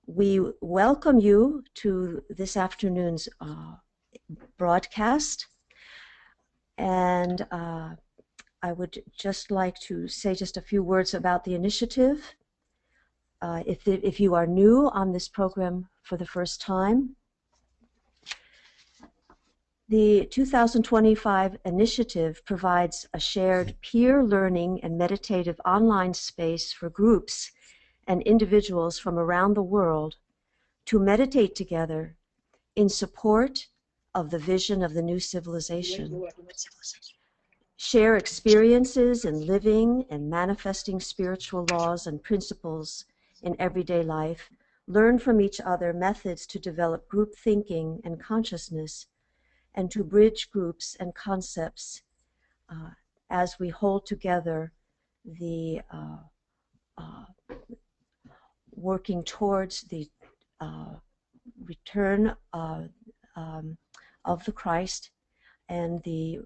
we welcome you to this afternoon's broadcast. And I would just like to say just a few words about the initiative. If you are new on this program for the first time, the 2025 initiative provides a shared peer learning and meditative online space for groups and individuals from around the world to meditate together in support of the vision of the new civilization. Share experiences in living and manifesting spiritual laws and principles in everyday life. Learn from each other methods to develop group thinking and consciousness, and to bridge groups and concepts as we hold together the working towards the return of the Christ and the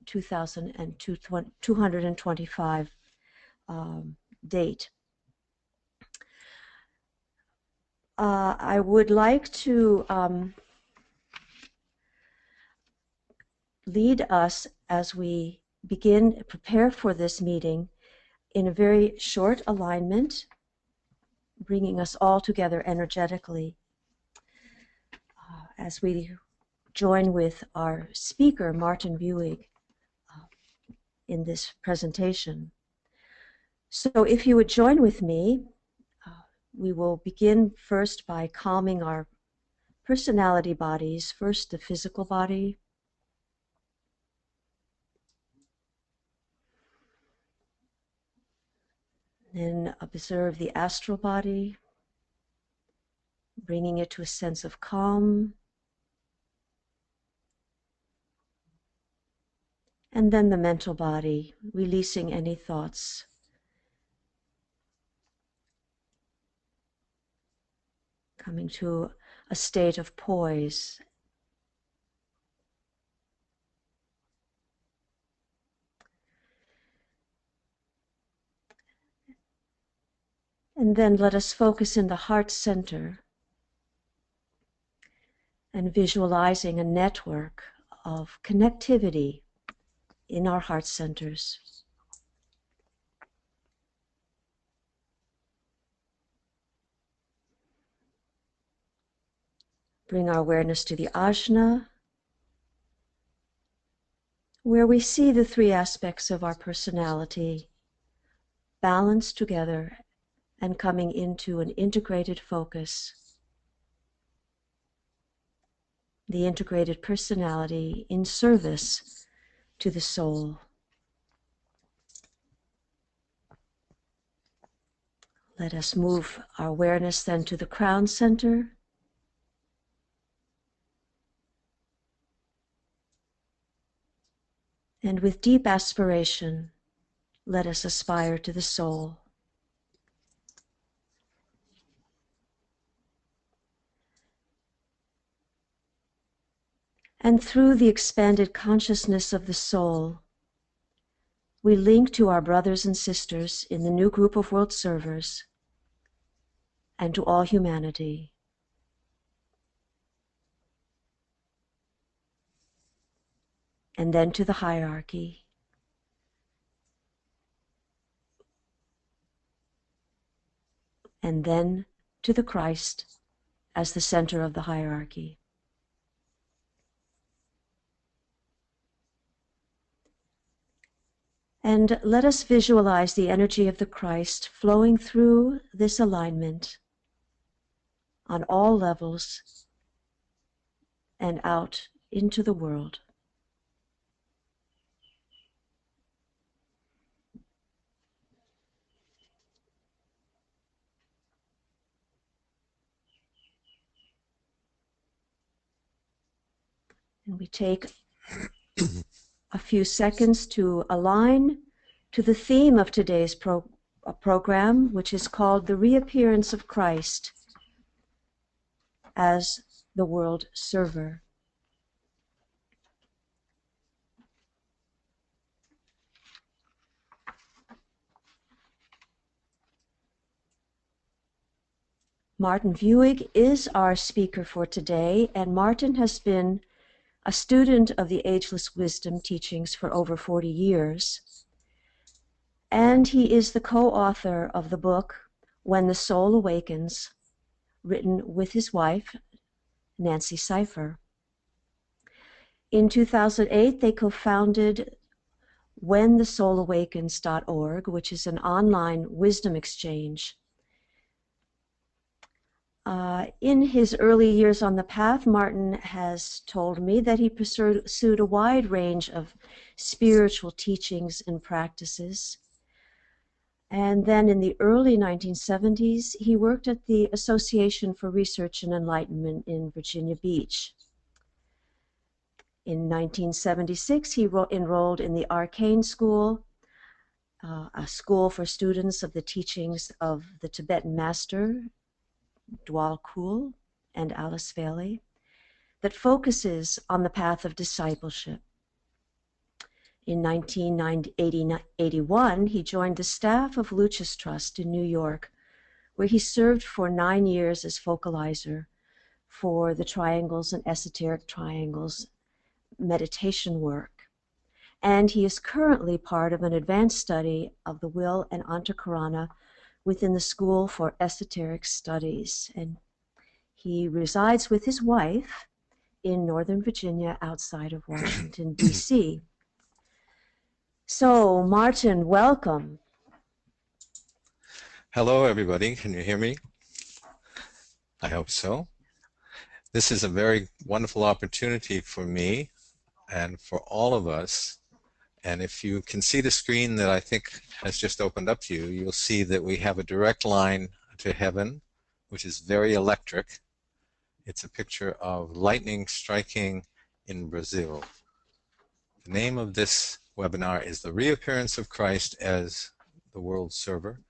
225 date. I would like to lead us as we prepare for this meeting in a very short alignment, bringing us all together energetically as we join with our speaker, Martin Vieweg, in this presentation. So if you would join with me, we will begin first by calming our personality bodies, first the physical body, then observe the astral body, bringing it to a sense of calm, and then the mental body, releasing any thoughts. Coming to a state of poise. And then let us focus in the heart center and visualizing a network of connectivity in our heart centers. Bring our awareness to the ajna, where we see the three aspects of our personality balanced together and coming into an integrated focus. The integrated personality in service to the soul. Let us move our awareness then to the crown center. And with deep aspiration, let us aspire to the soul. And through the expanded consciousness of the soul, we link to our brothers and sisters in the new group of world servers and to all humanity. And then to the hierarchy. And then to the Christ as the center of the hierarchy. And let us visualize the energy of the Christ flowing through this alignment on all levels and out into the world. And we take a few seconds to align to the theme of today's program, which is called The Reappearance of Christ as the World Server. Martin Vieweg is our speaker for today, and Martin has been a student of the Ageless Wisdom teachings for over 40 years. And he is the co-author of the book, When the Soul Awakens, written with his wife, Nancy Cipher. In 2008, they co-founded whenthesoulawakens.org, which is an online wisdom exchange. In his early years on the path, Martin has told me that he pursued a wide range of spiritual teachings and practices. And then in the early 1970s, he worked at the Association for Research and Enlightenment in Virginia Beach. In 1976, he enrolled in the Arcane School, a school for students of the teachings of the Tibetan Master Djwhal Khul and Alice Bailey, that focuses on the path of discipleship. In 1981, he joined the staff of Lucis Trust in New York, where he served for 9 years as focalizer for the triangles and esoteric triangles meditation work. And he is currently part of an advanced study of the will and Antakarana within the School for Esoteric Studies. And he resides with his wife in Northern Virginia outside of Washington, D.C. So, Martin, welcome. Hello, everybody. Can you hear me? I hope so. This is a very wonderful opportunity for me and for all of us. And if you can see the screen that I think has just opened up to you, you'll see that we have a direct line to heaven, which is very electric. It's a picture of lightning striking in Brazil. The name of this webinar is The Reappearance of Christ as the World Server.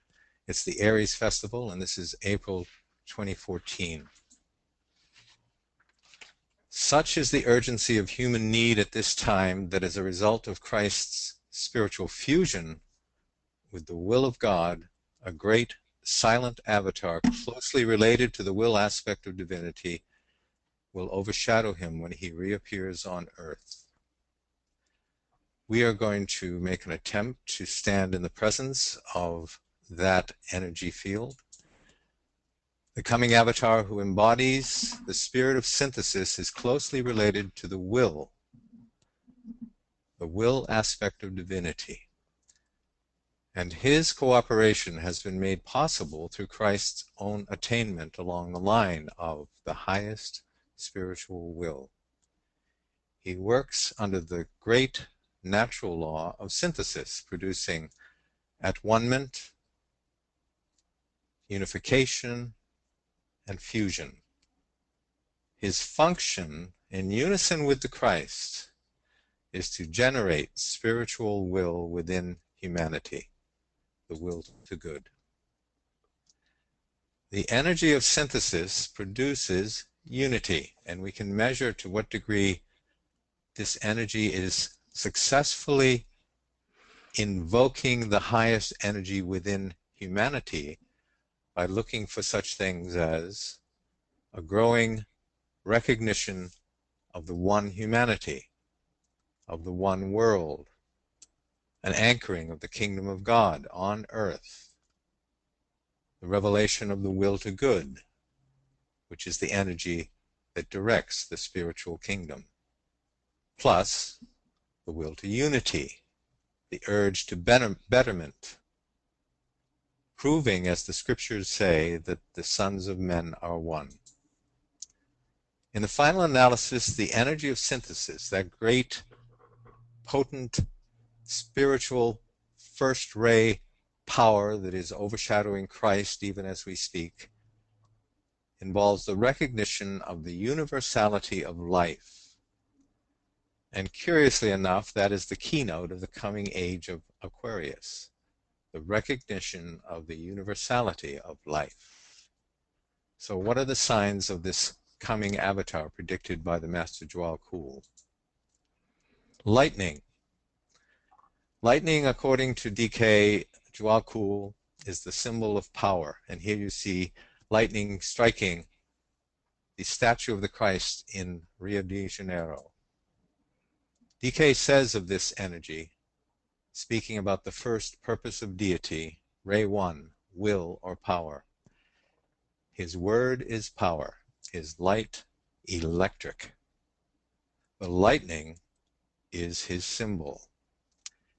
It's the Aries Festival, and this is April 2014. Such is the urgency of human need at this time that as a result of Christ's spiritual fusion with the will of God, a great silent avatar closely related to the will aspect of divinity will overshadow him when he reappears on earth. We are going to make an attempt to stand in the presence of that energy field. The coming avatar who embodies the spirit of synthesis is closely related to the will aspect of divinity. And his cooperation has been made possible through Christ's own attainment along the line of the highest spiritual will. He works under the great natural law of synthesis, producing at-one-ment, unification, and fusion. His function, in unison with the Christ, is to generate spiritual will within humanity, the will to good. The energy of synthesis produces unity, and we can measure to what degree this energy is successfully invoking the highest energy within humanity by looking for such things as a growing recognition of the one humanity, of the one world, an anchoring of the kingdom of God on earth, the revelation of the will to good, which is the energy that directs the spiritual kingdom, plus the will to unity, the urge to betterment, proving, as the scriptures say, that the sons of men are one. In the final analysis, the energy of synthesis, that great, potent, spiritual first ray power that is overshadowing Christ even as we speak, involves the recognition of the universality of life. And curiously enough, that is the keynote of the coming age of Aquarius, the recognition of the universality of life. So what are the signs of this coming avatar predicted by the Master Djwhal Khul? Lightning. Lightning, according to DK Djwhal Khul, is the symbol of power. And here you see lightning striking the statue of the Christ in Rio de Janeiro. DK says of this energy, speaking about the first purpose of deity, Ray 1, will or power. His word is power, his light electric. The lightning is his symbol.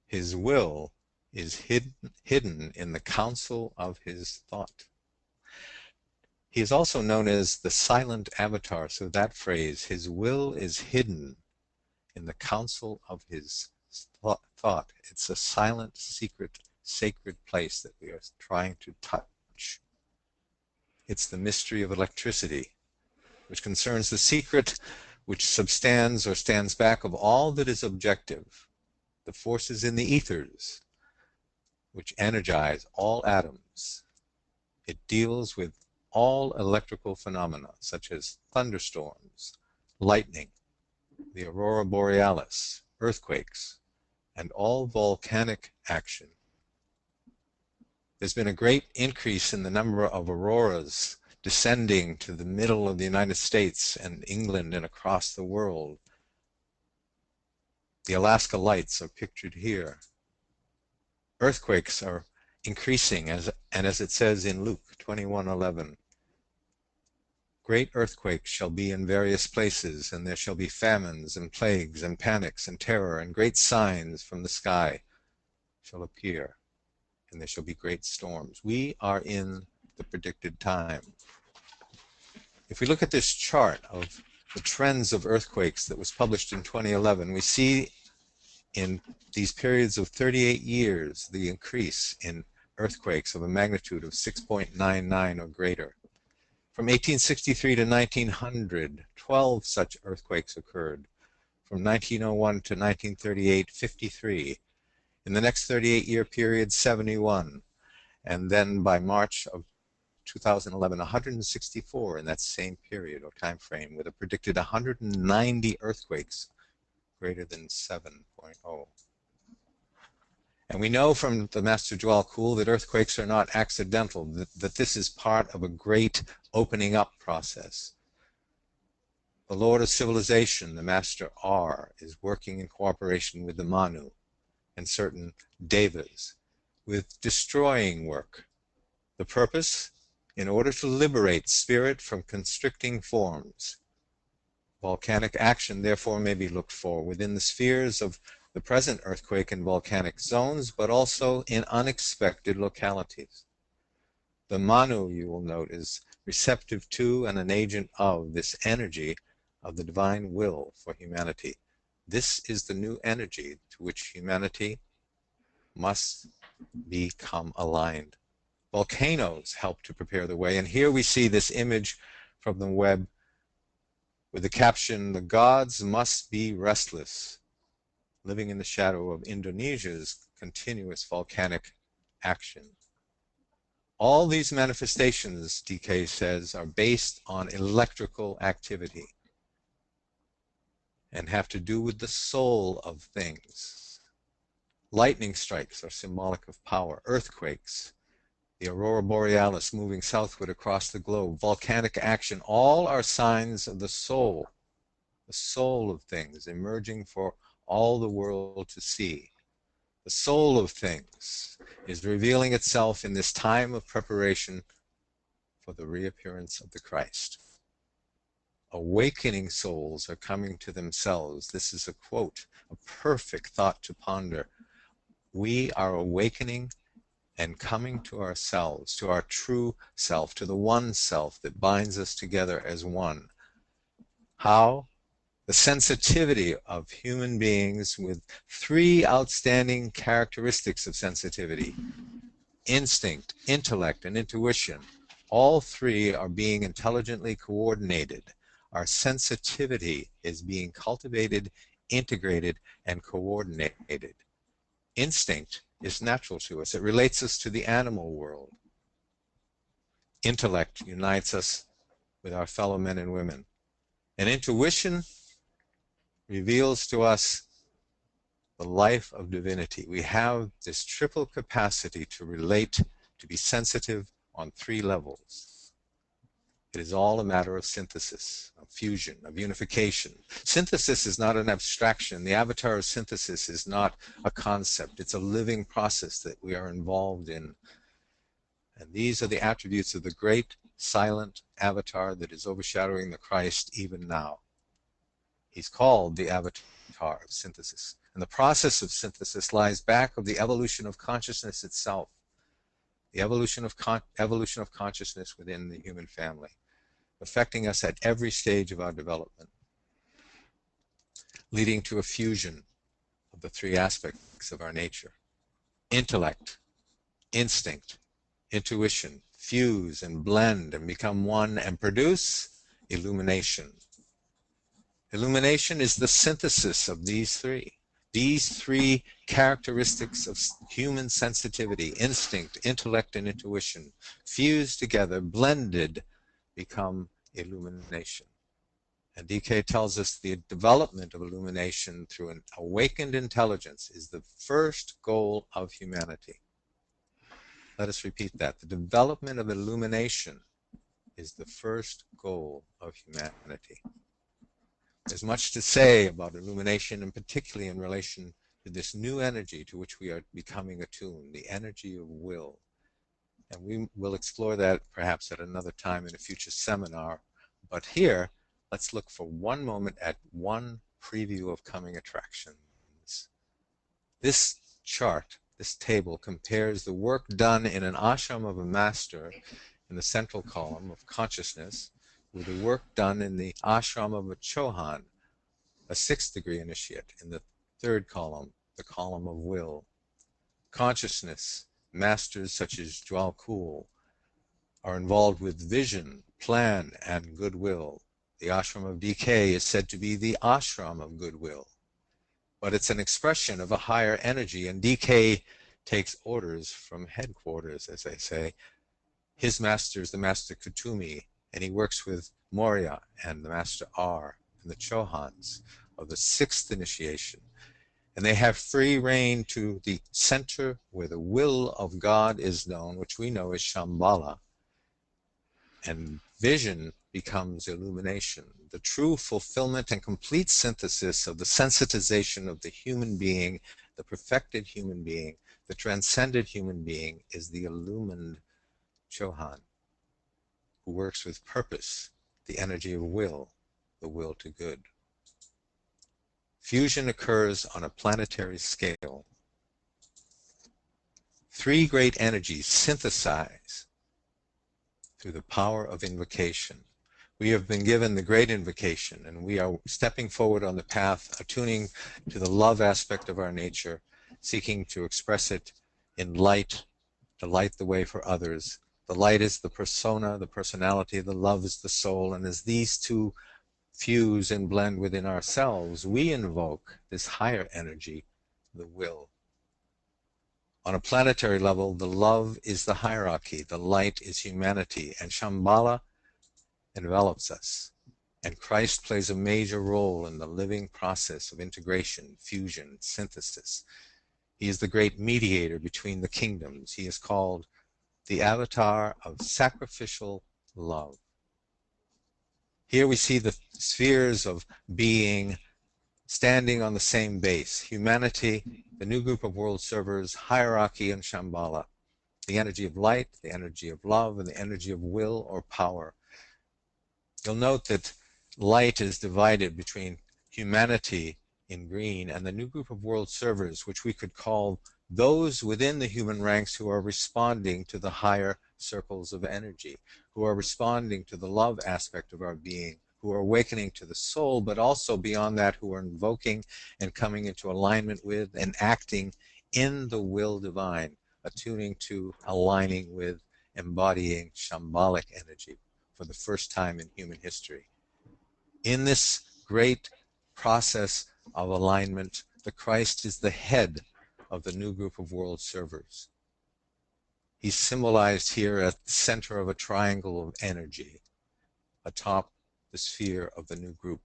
His will is hidden in the counsel of his thought. He is also known as the silent avatar, so that phrase, his will is hidden in the counsel of his thought. It's a silent, secret, sacred place that we are trying to touch. It's the mystery of electricity, which concerns the secret which substands or stands back of all that is objective, the forces in the ethers, which energize all atoms. It deals with all electrical phenomena, such as thunderstorms, lightning, the aurora borealis, earthquakes, and all volcanic action. There's been a great increase in the number of auroras descending to the middle of the United States and England and across the world. The Alaska Lights are pictured here. Earthquakes are increasing, and as it says in Luke 21:11, great earthquakes shall be in various places, and there shall be famines and plagues and panics and terror, and great signs from the sky shall appear, and there shall be great storms. We are in the predicted time. If we look at this chart of the trends of earthquakes that was published in 2011, we see in these periods of 38 years the increase in earthquakes of a magnitude of 6.99 or greater. From 1863 to 1900, 12 such earthquakes occurred. From 1901 to 1938, 53. In the next 38-year period, 71. And then by March of 2011, 164 in that same period or time frame, with a predicted 190 earthquakes greater than 7.0. And we know from the Master Djwhal Khul that earthquakes are not accidental, that this is part of a great opening up process. The Lord of Civilization, the Master R, is working in cooperation with the Manu and certain Devas with destroying work. The purpose? In order to liberate spirit from constricting forms. Volcanic action, therefore, may be looked for within the spheres of the present earthquake and volcanic zones, but also in unexpected localities. The Manu, you will note, is receptive to and an agent of this energy of the divine will for humanity. This is the new energy to which humanity must become aligned. Volcanoes help to prepare the way, and here we see this image from the web with the caption, "The gods must be restless," living in the shadow of Indonesia's continuous volcanic action. All these manifestations, DK says, are based on electrical activity and have to do with the soul of things. Lightning strikes are symbolic of power. Earthquakes, the aurora borealis moving southward across the globe, volcanic action, all are signs of the soul of things emerging for all the world to see. The soul of things is revealing itself in this time of preparation for the reappearance of the Christ. Awakening souls are coming to themselves. This is a quote, a perfect thought to ponder. We are awakening and coming to ourselves, to our true self, to the one self that binds us together as one. How? The sensitivity of human beings with three outstanding characteristics of sensitivity: instinct, intellect, and intuition. All three are being intelligently coordinated. Our sensitivity is being cultivated, integrated, and coordinated. Instinct is natural to us. It relates us to the animal world. Intellect unites us with our fellow men and women. And intuition reveals to us the life of divinity. We have this triple capacity to relate, to be sensitive on three levels. It is all a matter of synthesis, of fusion, of unification. Synthesis is not an abstraction. The avatar of synthesis is not a concept. It's a living process that we are involved in. And these are the attributes of the great silent avatar that is overshadowing the Christ even now. He's called the avatar of synthesis. And the process of synthesis lies back of the evolution of consciousness itself, the evolution of consciousness within the human family, affecting us at every stage of our development, leading to a fusion of the three aspects of our nature: intellect, instinct, intuition, fuse and blend and become one and produce illumination. Illumination is the synthesis of these three characteristics of human sensitivity: instinct, intellect, and intuition, fused together, blended, become illumination. And DK tells us the development of illumination through an awakened intelligence is the first goal of humanity. Let us repeat that. The development of illumination is the first goal of humanity. There's much to say about illumination, and particularly in relation to this new energy to which we are becoming attuned, the energy of will. And we will explore that perhaps at another time in a future seminar. But here, let's look for one moment at one preview of coming attractions. This chart, this table, compares the work done in an ashram of a master in the central column of consciousness with the work done in the ashram of a Chauhan, a 6th degree initiate, in the third column, the column of will. Consciousness, masters such as Djwhal Khul are involved with vision, plan, and goodwill. The ashram of DK is said to be the ashram of goodwill, but it's an expression of a higher energy, and DK takes orders from headquarters, as they say. His master is the Master Kutumi, and he works with Moria and the Master R and the Chauhans of the 6th initiation. And they have free reign to the center where the will of God is known, which we know as Shamballa. And vision becomes illumination, the true fulfillment and complete synthesis of the sensitization of the human being, the perfected human being, the transcended human being is the illumined Chauhan, who works with purpose, the energy of will, the will to good. Fusion occurs on a planetary scale. Three great energies synthesize through the power of invocation. We have been given the great invocation, and we are stepping forward on the path, attuning to the love aspect of our nature, seeking to express it in light, to light the way for others. The light is the persona, the personality, the love is the soul, and as these two fuse and blend within ourselves, we invoke this higher energy, the will. On a planetary level, the love is the hierarchy, the light is humanity, and Shambhala envelops us. And Christ plays a major role in the living process of integration, fusion, synthesis. He is the great mediator between the kingdoms. He is called the avatar of sacrificial love. Here we see the spheres of being standing on the same base: humanity, the new group of world servers, hierarchy, and Shambhala, the energy of light, the energy of love, and the energy of will or power. You'll note that light is divided between humanity in green and the new group of world servers, which we could call those within the human ranks who are responding to the higher circles of energy, who are responding to the love aspect of our being, who are awakening to the soul, but also beyond that, who are invoking and coming into alignment with and acting in the will divine, attuning to, aligning with, embodying Shambhalic energy for the first time in human history. In this great process of alignment, the Christ is the head of the new group of world servers. He's symbolized here at the center of a triangle of energy, atop the sphere of the new group.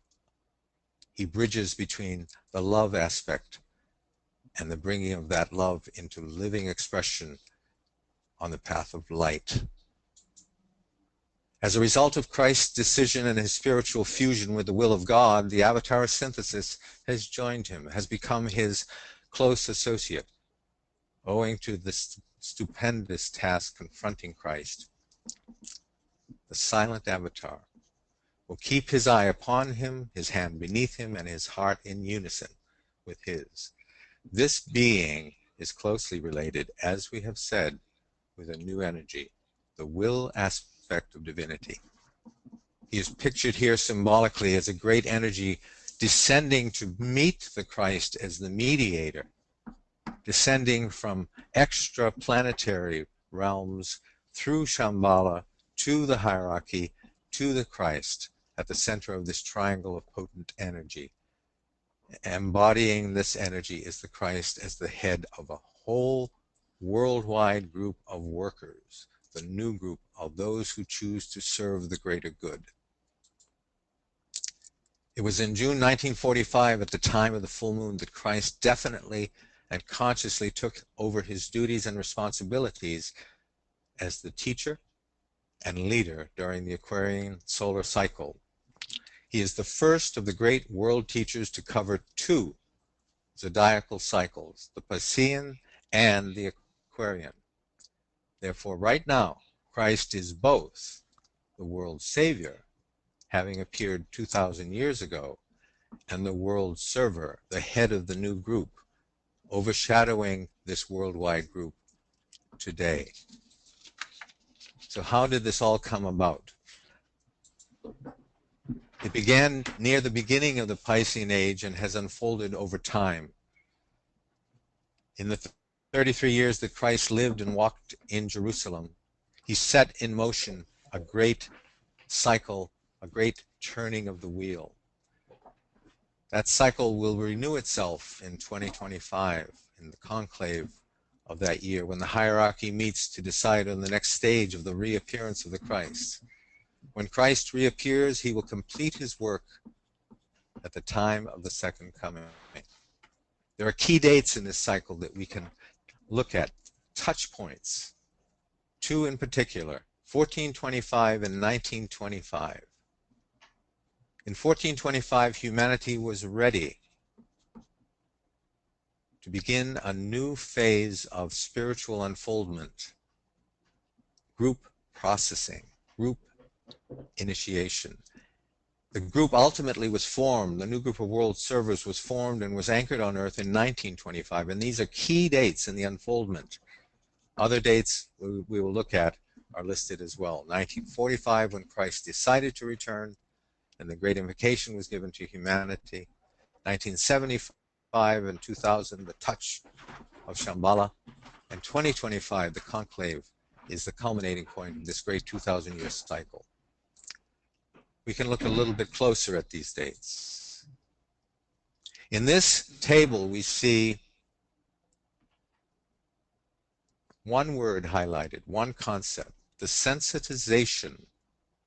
He bridges between the love aspect and the bringing of that love into living expression on the path of light. As a result of Christ's decision and his spiritual fusion with the will of God, the avatar synthesis has joined him, has become his close associate, owing to this stupendous task confronting Christ. The silent avatar will keep his eye upon him, his hand beneath him, and his heart in unison with his. This being is closely related, as we have said, with a new energy, the will aspect of divinity. He is pictured here symbolically as a great energy descending to meet the Christ as the mediator, descending from extra-planetary realms through Shamballa to the hierarchy, to the Christ, at the center of this triangle of potent energy. Embodying this energy is the Christ as the head of a whole worldwide group of workers, the new group of those who choose to serve the greater good. It was in June 1945, at the time of the full moon, that Christ definitely and consciously took over his duties and responsibilities as the teacher and leader during the Aquarian solar cycle. He is the first of the great world teachers to cover two zodiacal cycles, the Piscean and the Aquarian. Therefore, right now, Christ is both the world savior, having appeared 2,000 years ago, and the world server, the head of the new group, overshadowing this worldwide group today. So how did this all come about? It began near the beginning of the Piscean age and has unfolded over time. In the 33 years that Christ lived and walked in Jerusalem, he set in motion a great cycle, a great turning of the wheel. That cycle will renew itself in 2025, in the conclave of that year, when the hierarchy meets to decide on the next stage of the reappearance of the Christ. When Christ reappears, he will complete his work at the time of the second coming. There are key dates in this cycle that we can look at, touch points, two in particular, 1425 and 1925. In 1425, humanity was ready to begin a new phase of spiritual unfoldment, group processing, group initiation. The group ultimately was formed, the new group of world servers was formed and was anchored on Earth in 1925, and these are key dates in the unfoldment. Other dates we will look at are listed as well. 1945, when Christ decided to return, and the great invocation was given to humanity. 1975 and 2000, the touch of Shamballa. And 2025, the conclave, is the culminating point of this great 2,000-year cycle. We can look a little bit closer at these dates. In this table, we see one word highlighted, one concept, the sensitization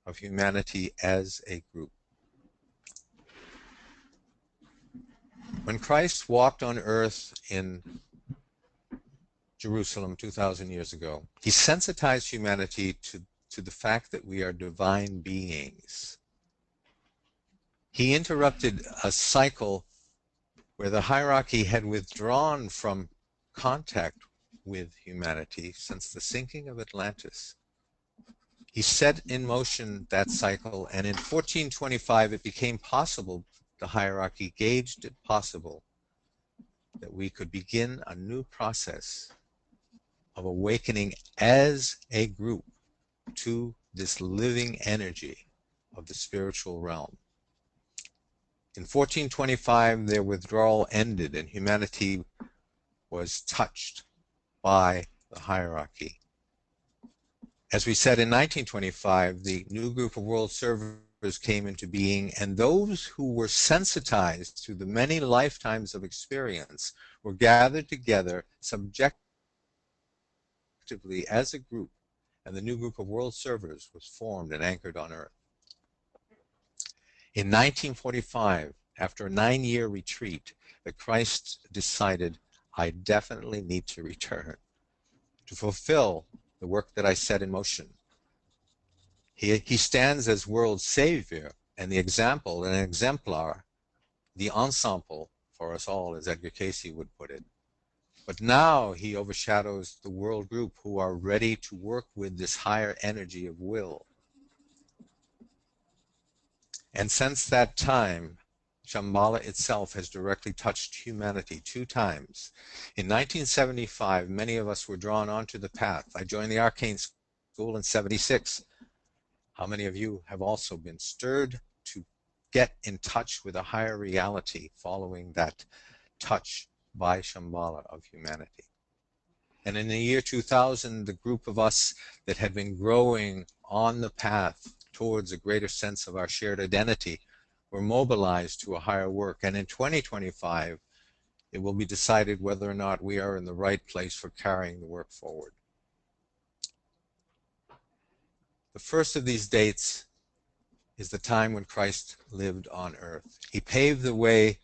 of humanity as a group. When Christ walked on earth in Jerusalem 2,000 years ago, he sensitized humanity to the fact that we are divine beings. He interrupted a cycle where the hierarchy had withdrawn from contact with humanity since the sinking of Atlantis. He set in motion that cycle, and in 1425 it became possible, the hierarchy gauged it possible, that we could begin a new process of awakening as a group to this living energy of the spiritual realm. In 1425, their withdrawal ended and humanity was touched by the hierarchy. As we said, in 1925, the new group of world servers came into being, and those who were sensitized to the many lifetimes of experience were gathered together subjectively as a group, and the new group of world servers was formed and anchored on Earth. In 1945, after a 9-year retreat, the Christ decided, I definitely need to return to fulfill the work that I set in motion. He stands as world savior and the example, an exemplar, the ensemble for us all, as Edgar Cayce would put it. But now he overshadows the world group who are ready to work with this higher energy of will. And since that time, Shamballa itself has directly touched humanity 2 times. In 1975, many of us were drawn onto the path. I joined the Arcane School in 76. How many of you have also been stirred to get in touch with a higher reality following that touch by Shamballa of humanity? And in the year 2000, the group of us that had been growing on the path towards a greater sense of our shared identity were mobilized to a higher work. And in 2025, it will be decided whether or not we are in the right place for carrying the work forward. The first of these dates is the time when Christ lived on earth. He paved the way,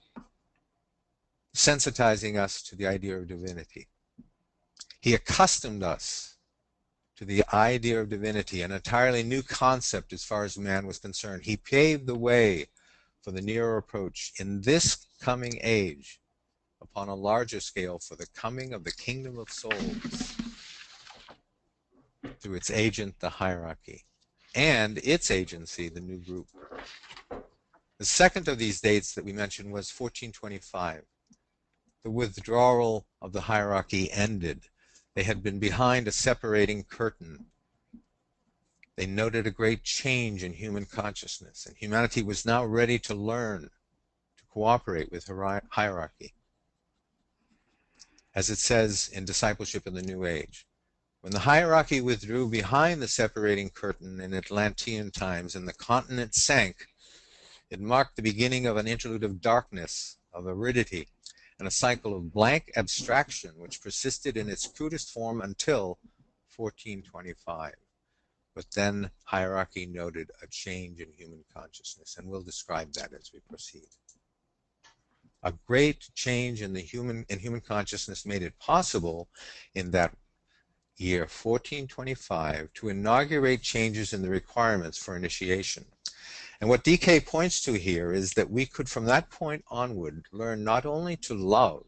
sensitizing us to the idea of divinity. He accustomed us to the idea of divinity, an entirely new concept as far as man was concerned. He paved the way for the nearer approach in this coming age, upon a larger scale, for the coming of the kingdom of souls through its agent, the hierarchy, and its agency, the new group. The second of these dates that we mentioned was 1425. The withdrawal of the hierarchy ended. They had been behind a separating curtain. They noted a great change in human consciousness, and humanity was now ready to learn, to cooperate with hierarchy. As it says in Discipleship in the New Age, when the hierarchy withdrew behind the separating curtain in Atlantean times and the continent sank, it marked the beginning of an interlude of darkness, of aridity, and a cycle of blank abstraction which persisted in its crudest form until 1425. But then hierarchy noted a change in human consciousness, and we'll describe that as we proceed. A great change in human consciousness made it possible in that year 1425 to inaugurate changes in the requirements for initiation. And what DK points to here is that we could, from that point onward, learn not only to love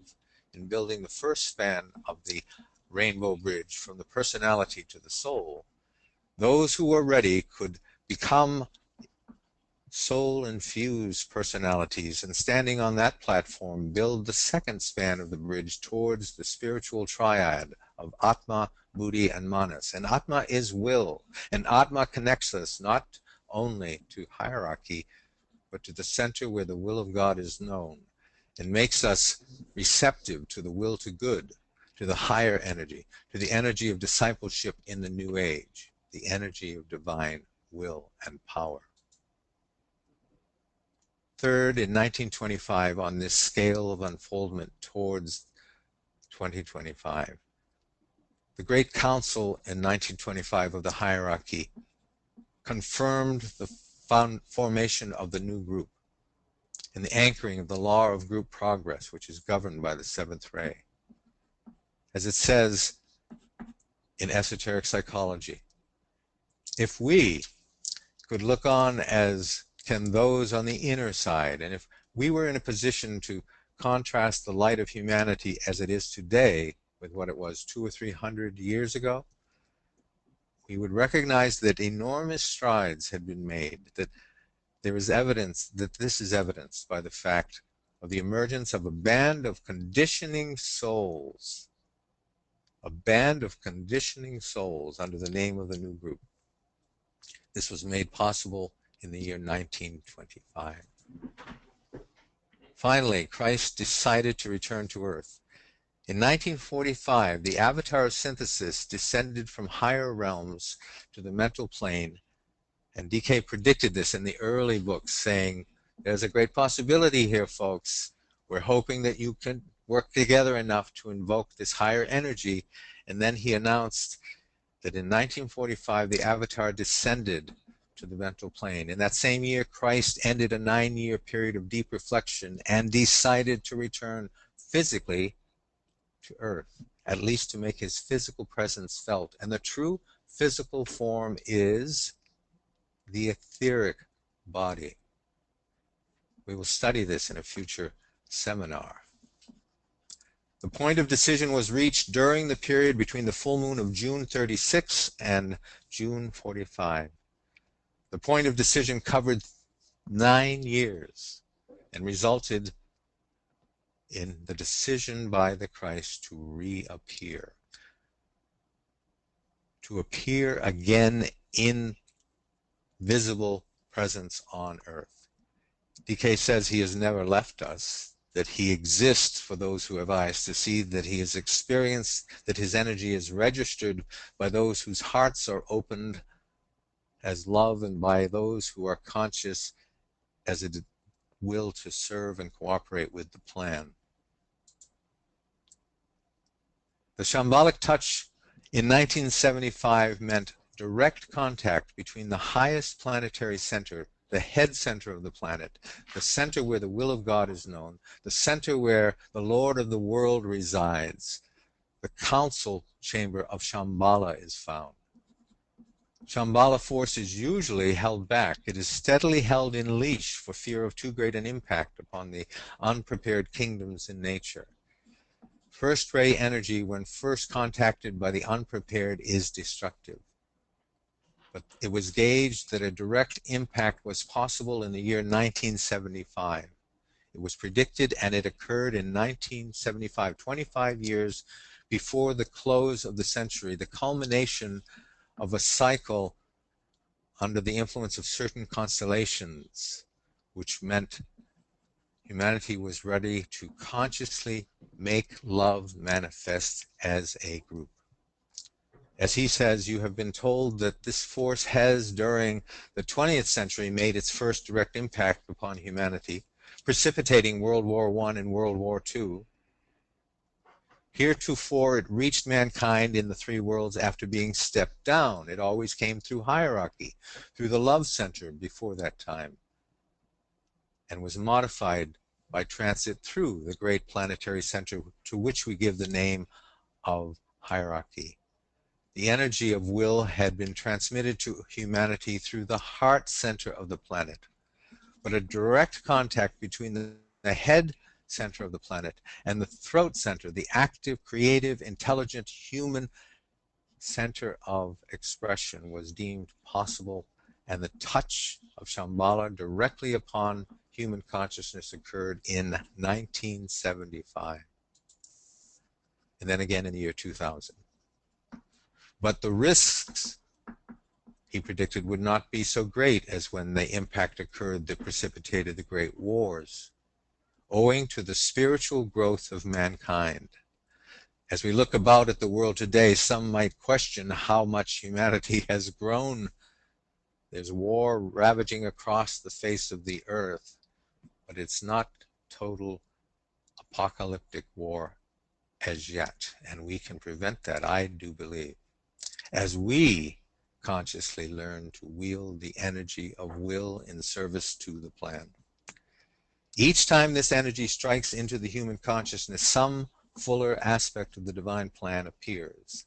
in building the first span of the rainbow bridge from the personality to the soul. Those who were ready could become soul-infused personalities, and standing on that platform, build the second span of the bridge towards the spiritual triad of Atma, Buddhi, and Manas. And Atma is will, and Atma connects us not only to hierarchy, but to the center where the will of God is known, and makes us receptive to the will to good, to the higher energy, to the energy of discipleship in the new age, the energy of divine will and power. Third, in 1925, on this scale of unfoldment towards 2025, the Great Council in 1925 of the hierarchy confirmed the formation of the new group and the anchoring of the law of group progress, which is governed by the seventh ray. As it says in esoteric psychology, if we could look on as can those on the inner side, and if we were in a position to contrast the light of humanity as it is today with what it was 200 or 300 years ago, we would recognize that enormous strides had been made, that there is evidence, that this is evidenced by the fact of the emergence of a band of conditioning souls, a band of conditioning souls under the name of the new group. This was made possible in the year 1925. Finally, Christ decided to return to Earth. In 1945, the avatar of synthesis descended from higher realms to the mental plane, and DK predicted this in the early books, saying, there's a great possibility here, folks. We're hoping that you can work together enough to invoke this higher energy. And then he announced that in 1945, the avatar descended to the mental plane. In that same year, Christ ended a 9-year period of deep reflection and decided to return physically to Earth, at least to make his physical presence felt. And the true physical form is the etheric body. We will study this in a future seminar. The point of decision was reached during the period between the full moon of June 36 and June 45. The point of decision covered 9 years and resulted in the decision by the Christ to reappear, to appear again in visible presence on earth. DK says he has never left us, that he exists for those who have eyes to see, that he has experienced, that his energy is registered by those whose hearts are opened as love and by those who are conscious as a will to serve and cooperate with the plan. The shambolic touch in 1975 meant direct contact between the highest planetary center, the head center of the planet, the center where the will of God is known, the center where the Lord of the world resides. The council chamber of Shamballa is found. Shambhala force is usually held back. It is steadily held in leash for fear of too great an impact upon the unprepared kingdoms in nature. First ray energy, when first contacted by the unprepared, is destructive. But it was gauged that a direct impact was possible in the year 1975. It was predicted, and it occurred in 1975, 25 years before the close of the century, the culmination of a cycle under the influence of certain constellations, which meant humanity was ready to consciously make love manifest as a group. As he says, you have been told that this force has, during the 20th century, made its first direct impact upon humanity, precipitating World War I and World War II. Heretofore, it reached mankind in the three worlds after being stepped down. It always came through hierarchy, through the love center before that time, and was modified by transit through the great planetary center to which we give the name of hierarchy. The energy of will had been transmitted to humanity through the heart center of the planet, but a direct contact between the head center of the planet and the throat center, the active, creative, intelligent human center of expression, was deemed possible, and the touch of Shambhala directly upon human consciousness occurred in 1975, and then again in the year 2000. But the risks, he predicted, would not be so great as when the impact occurred that precipitated the great wars, owing to the spiritual growth of mankind. As we look about at the world today, some might question how much humanity has grown. There's war ravaging across the face of the earth, but it's not total apocalyptic war as yet, and we can prevent that, I do believe, as we consciously learn to wield the energy of will in service to the plan. Each time this energy strikes into the human consciousness, some fuller aspect of the divine plan appears.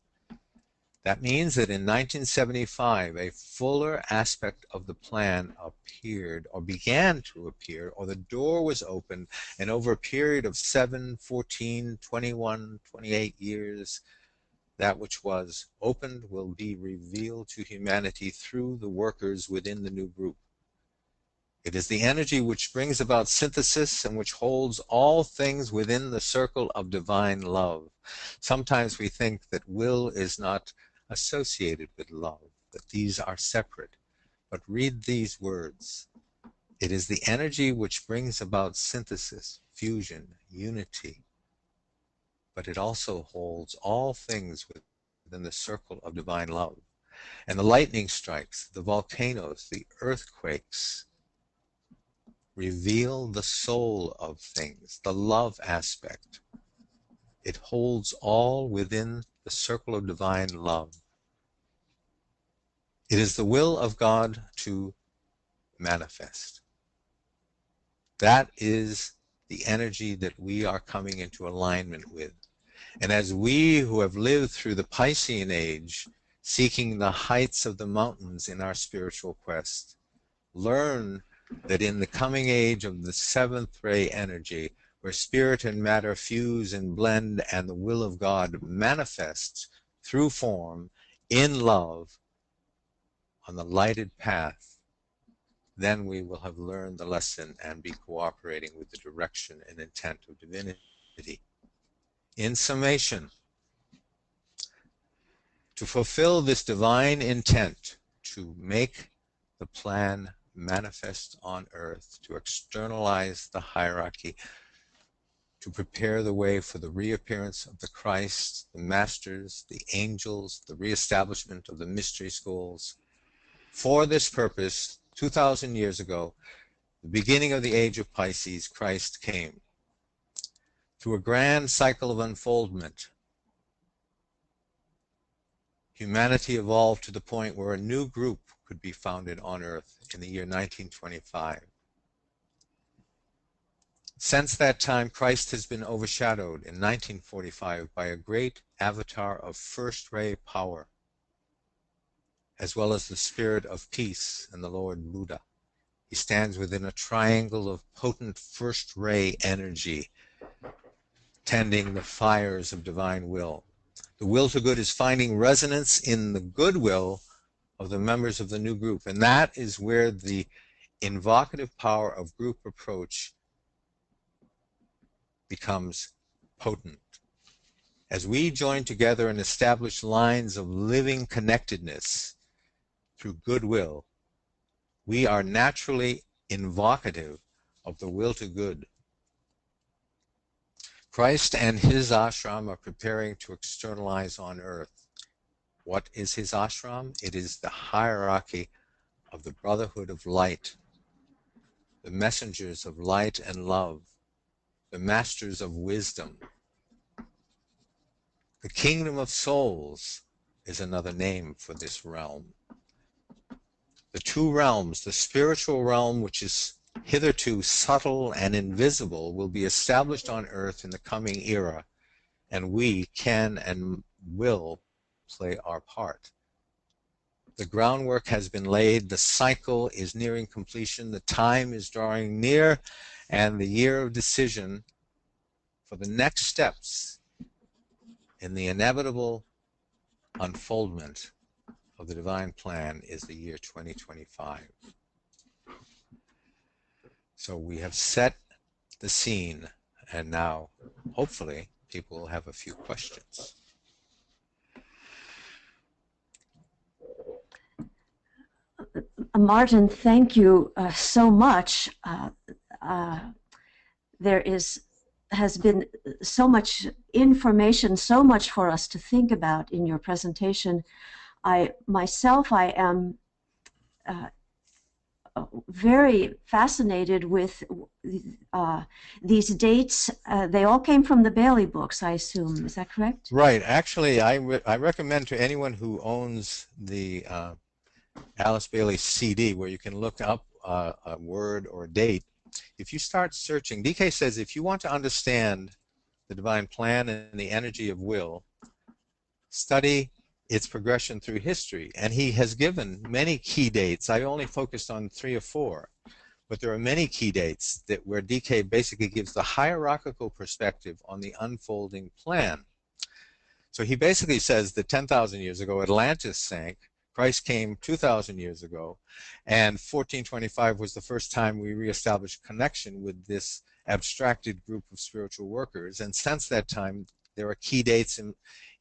That means that in 1975, a fuller aspect of the plan appeared, or began to appear, or the door was opened, and over a period of 7, 14, 21, 28 years, that which was opened will be revealed to humanity through the workers within the new group. It is the energy which brings about synthesis and which holds all things within the circle of divine love. Sometimes we think that will is not associated with love, that these are separate. But read these words. It is the energy which brings about synthesis, fusion, unity. But it also holds all things within the circle of divine love. And the lightning strikes, the volcanoes, the earthquakes, reveal the soul of things, the love aspect. It holds all within the circle of divine love. It is the will of God to manifest. That is the energy that we are coming into alignment with. And as we who have lived through the Piscean age seeking the heights of the mountains in our spiritual quest. Learn that in the coming age of the seventh ray energy, where spirit and matter fuse and blend and the will of God manifests through form in love on the lighted path, then we will have learned the lesson and be cooperating with the direction and intent of divinity. In summation, to fulfill this divine intent to make the plan manifest on earth, to externalize the hierarchy, to prepare the way for the reappearance of the Christ, the masters, the angels, the reestablishment of the mystery schools. For this purpose, 2,000 years ago, the beginning of the age of Pisces, Christ came. Through a grand cycle of unfoldment, humanity evolved to the point where a new group could be founded on Earth in the year 1925. Since that time, Christ has been overshadowed in 1945 by a great avatar of first-ray power, as well as the spirit of peace and the Lord Buddha. He stands within a triangle of potent first-ray energy, tending the fires of divine will. The will to good is finding resonance in the goodwill of the members of the new group, and that is where the invocative power of group approach becomes potent. As we join together and establish lines of living connectedness through goodwill, we are naturally invocative of the will to good. Christ and his ashram are preparing to externalize on earth. What is his ashram? It is the hierarchy of the Brotherhood of Light, the messengers of light and love, the masters of wisdom. The kingdom of souls is another name for this realm. The two realms, the spiritual realm, which is hitherto subtle and invisible, will be established on earth in the coming era, and we can and will play our part. The groundwork has been laid, the cycle is nearing completion, the time is drawing near, and the year of decision for the next steps in the inevitable unfoldment of the divine plan is the year 2025. So we have set the scene, and now hopefully people will have a few questions. Martin, thank you so much. There has been so much information, so much for us to think about in your presentation. I am very fascinated with these dates. They all came from the Bailey books, I assume. Is that correct? Right. Actually, I recommend to anyone who owns the Alice Bailey CD, where you can look up a word or a date, if you start searching, DK says if you want to understand the divine plan and the energy of will, study its progression through history. And he has given many key dates. I only focused on 3 or 4, but there are many key dates that where DK basically gives the hierarchical perspective on the unfolding plan. So he basically says that 10,000 years ago Atlantis sank, Christ came 2,000 years ago, and 1425 was the first time we reestablished connection with this abstracted group of spiritual workers. And since that time, there are key dates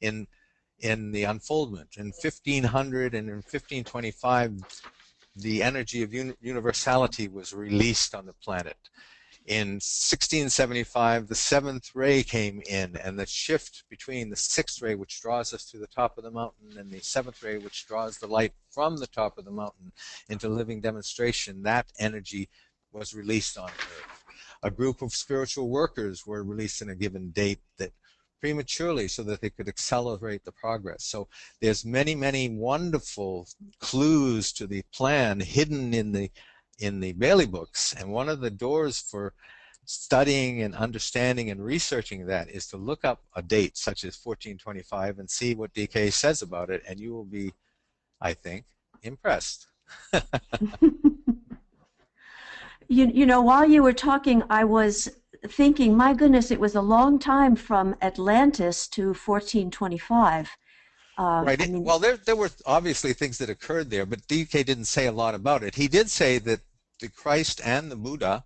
in the unfoldment. In 1500 and in 1525, the energy of universality was released on the planet. In 1675, the 7th ray came in, and the shift between the 6th ray, which draws us to the top of the mountain, and the 7th ray, which draws the light from the top of the mountain into living demonstration, that energy was released on Earth. A group of spiritual workers were released in a given date that prematurely so that they could accelerate the progress. So there's many, many wonderful clues to the plan hidden in the Bailey books, and one of the doors for studying and understanding and researching that is to look up a date such as 1425 and see what DK says about it, and you will be, I think, impressed. You know, while you were talking, I was thinking, my goodness, it was a long time from Atlantis to 1425. Right. I mean, Well, there were obviously things that occurred there, but DK didn't say a lot about it. He did say that the Christ and the Buddha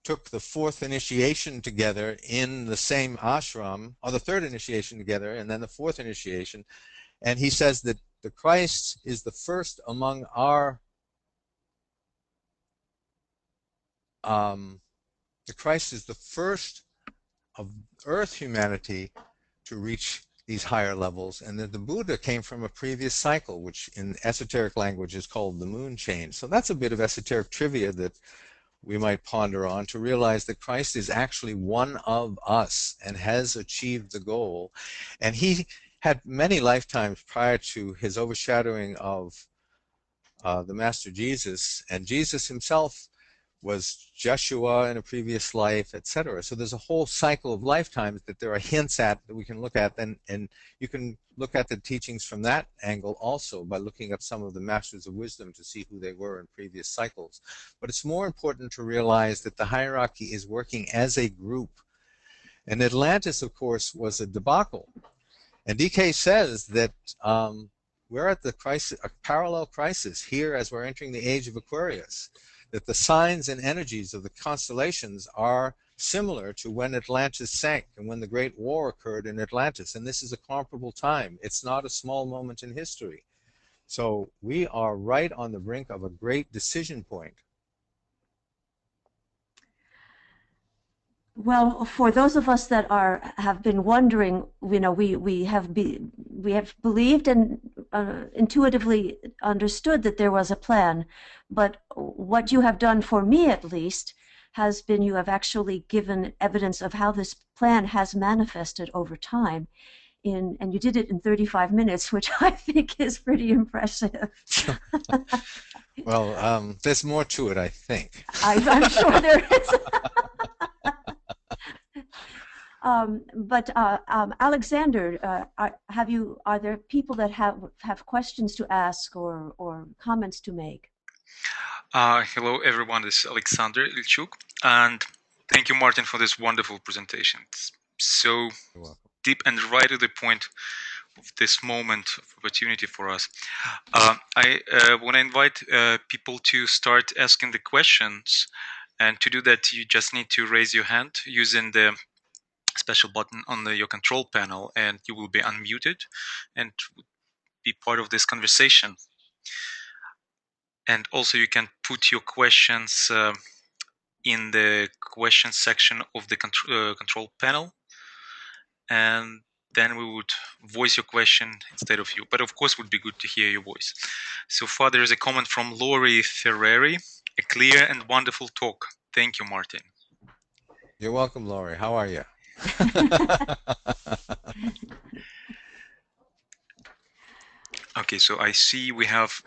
took the fourth initiation together in the same ashram, or the third initiation together, and then the fourth initiation. And he says that the Christ is the first among our the Christ is the first of earth humanity to reach these higher levels, and that the Buddha came from a previous cycle, which in esoteric language is called the moon chain. So that's a bit of esoteric trivia that we might ponder on, to realize that Christ is actually one of us and has achieved the goal. And he had many lifetimes prior to his overshadowing of the Master Jesus, and Jesus himself was Joshua in a previous life, etc. So there's a whole cycle of lifetimes that there are hints at that we can look at, and you can look at the teachings from that angle also by looking up some of the Masters of Wisdom to see who they were in previous cycles. But it's more important to realize that the hierarchy is working as a group. And Atlantis, of course, was a debacle. And DK says that we're at the crisis, a parallel crisis here as we're entering the age of Aquarius, that the signs and energies of the constellations are similar to when Atlantis sank and when the Great War occurred in Atlantis. And this is a comparable time. It's not a small moment in history. So we are right on the brink of a great decision point. well, for those of us that have been wondering, you know, we have believed and intuitively understood that there was a plan, but what you have done for me, at least, has been you have actually given evidence of how this plan has manifested over time. And you did it in 35 minutes, which I think is pretty impressive. Well, there's more to it, I think. I'm sure there is. Alexander, are there people that have questions to ask or comments to make? Hello, everyone. This is Alexander Ilchuk, and thank you, Martin, for this wonderful presentation. It's so deep and right to the point of this moment of opportunity for us. I want to invite people to start asking the questions, and to do that, you just need to raise your hand using the special button on your control panel, and you will be unmuted and be part of this conversation. And also you can put your questions in the question section of the control panel, and then we would voice your question instead of you. But of course, it would be good to hear your voice. So far, there is a comment from Lori Ferreri: a clear and wonderful talk. Thank you, Martin. You're welcome, Lori. How are you? Okay, so I see we have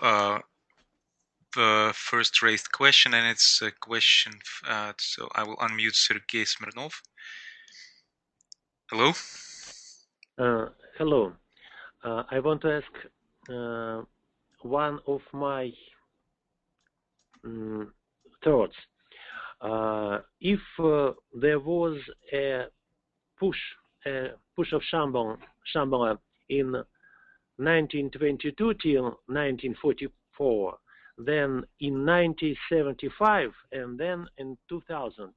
the first raised question, and it's a question. So I will unmute Sergei Smirnov. Hello. Hello. I want to ask one of my thoughts. If there was a push of Shamballa in 1922 till 1944, then in 1975, and then in 2000,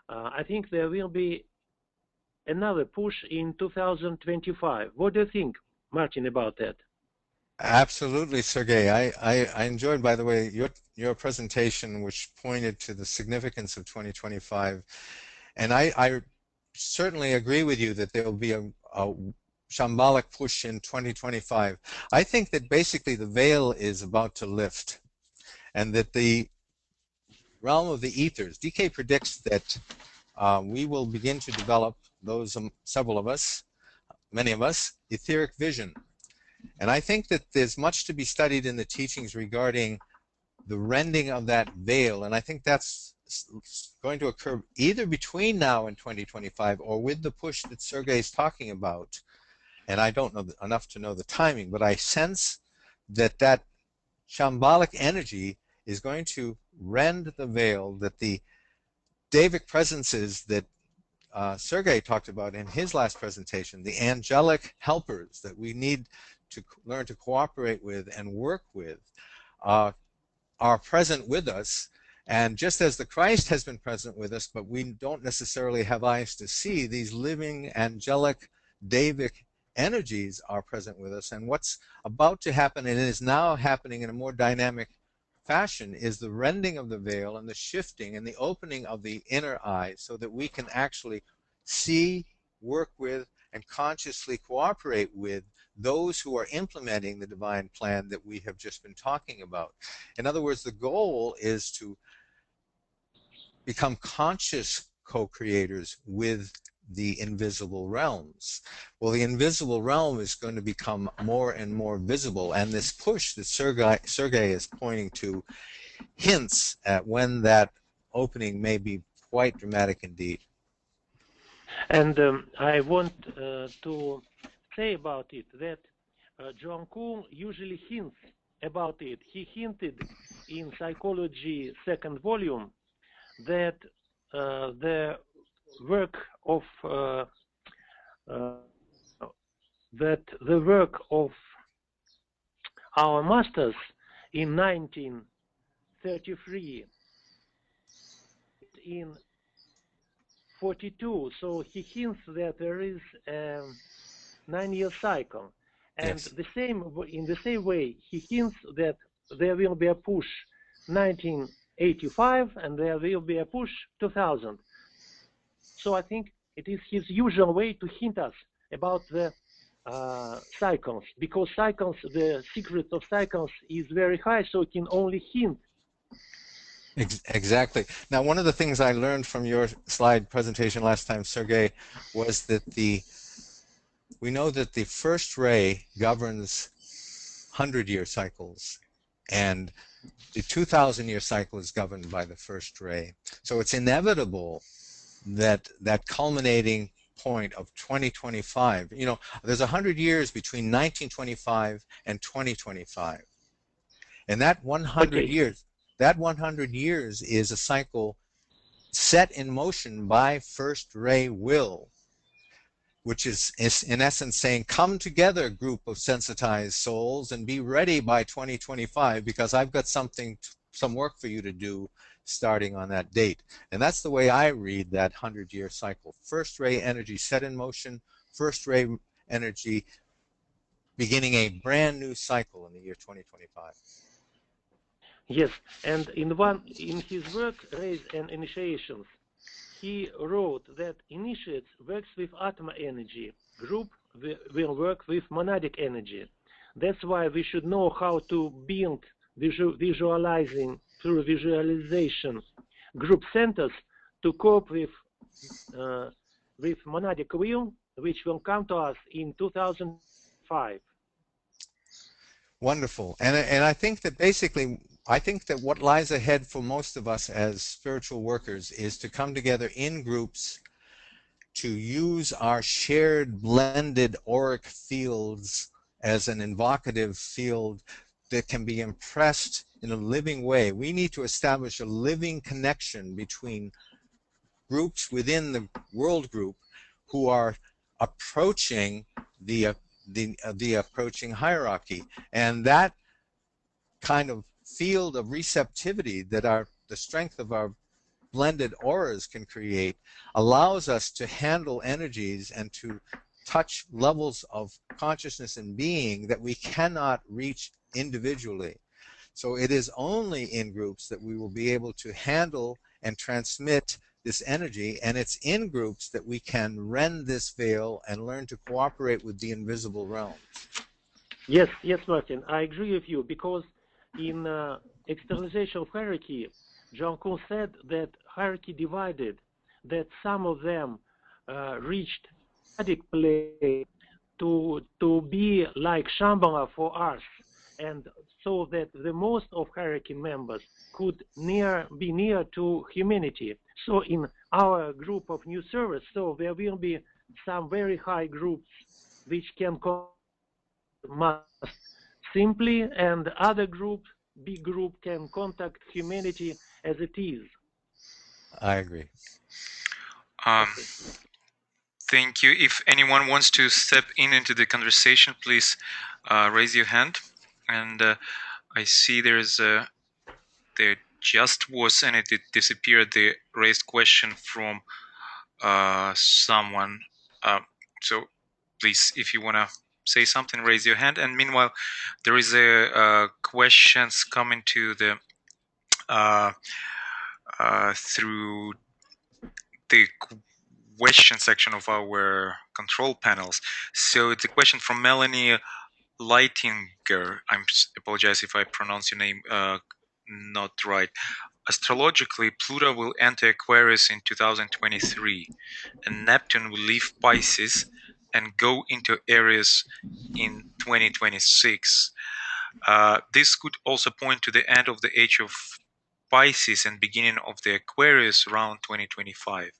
I think there will be another push in 2025. What do you think, Martin, about that? Absolutely, Sergey. I enjoyed, by the way, your presentation, which pointed to the significance of 2025. And I certainly agree with you that there will be a Shambalic push in 2025. I think that basically the veil is about to lift, and that the realm of the ethers, DK predicts that we will begin to develop, those several of us, many of us, etheric vision. And I think that there's much to be studied in the teachings regarding the rending of that veil, and I think that's going to occur either between now and 2025 or with the push that Sergey is talking about. And I don't know enough to know the timing, but I sense that that shambolic energy is going to rend the veil, that the Davic presences that Sergey talked about in his last presentation, the angelic helpers that we need to learn to cooperate with and work with, are present with us. And just as the Christ has been present with us, but we don't necessarily have eyes to see, these living angelic Davic energies are present with us. And what's about to happen, and it is now happening in a more dynamic fashion, is the rending of the veil and the shifting and the opening of the inner eye so that we can actually see, work with, and consciously cooperate with those who are implementing the divine plan that we have just been talking about. In other words, the goal is to become conscious co-creators with the invisible realms. Well, the invisible realm is going to become more and more visible, and this push that Sergey is pointing to hints at when that opening may be quite dramatic indeed. And I want to say about it that Djwhal Khul usually hints about it. He hinted in Psychology second volume that the work of our masters in 1933 in 42, so he hints that there is a 9-year cycle, and Yes. in the same way he hints that there will be a push 1985 and there will be a push 2000. So I think it is his usual way to hint us about the cycles, because cycles, the secret of cycles is very high, so it can only hint. Exactly. Now, one of the things I learned from your slide presentation last time, Sergey, was that we know that the first ray governs 100-year cycles, and the 2,000-year cycle is governed by the first ray. So it's inevitable that that culminating point of 2025, you know, there's 100 years between 1925 and 2025. And that 100 years, that 100 years is a cycle set in motion by first ray will, which is in essence saying, come together, group of sensitized souls, and be ready by 2025 because I've got some work for you to do starting on that date. And that's the way I read that 100-year cycle. First ray energy set in motion, first ray energy beginning a brand new cycle in the year 2025. Yes, and in his work, Rays and Initiations, he wrote that initiates works with Atma energy, group will work with monadic energy. That's why we should know how to build visualizing through visualization group centers to cope with monadic will, which will come to us in 2005. Wonderful. And I think that basically, I think that what lies ahead for most of us as spiritual workers is to come together in groups to use our shared blended auric fields as an invocative field that can be impressed in a living way. We need to establish a living connection between groups within the world group who are approaching the approaching hierarchy, and that kind of field of receptivity that the strength of our blended auras can create allows us to handle energies and to touch levels of consciousness and being that we cannot reach individually. So it is only in groups that we will be able to handle and transmit this energy, and it's in groups that we can rend this veil and learn to cooperate with the invisible realms. Yes, Martin, I agree with you, because in externalization of hierarchy, Djwhal Khul said that hierarchy divided, that some of them reached static play to be like Shamballa for us, and so that the most of hierarchy members could be near to humanity. So in our group of new servers, so there will be some very high groups which can contact simply, and other group, big group, can contact humanity as it is. I agree. Okay. Thank you. If anyone wants to step into the conversation, please raise your hand. And I see there just was, and it disappeared, the raised question from someone. So please, if you want to say something, raise your hand. And meanwhile, there is a questions coming to the through the question section of our control panels. So it's a question from Melanie Lightinger. I apologize if I pronounce your name not right. Astrologically, Pluto will enter Aquarius in 2023, and Neptune will leave Pisces and go into Aries in 2026. This could also point to the end of the age of Pisces and beginning of the Aquarius around 2025.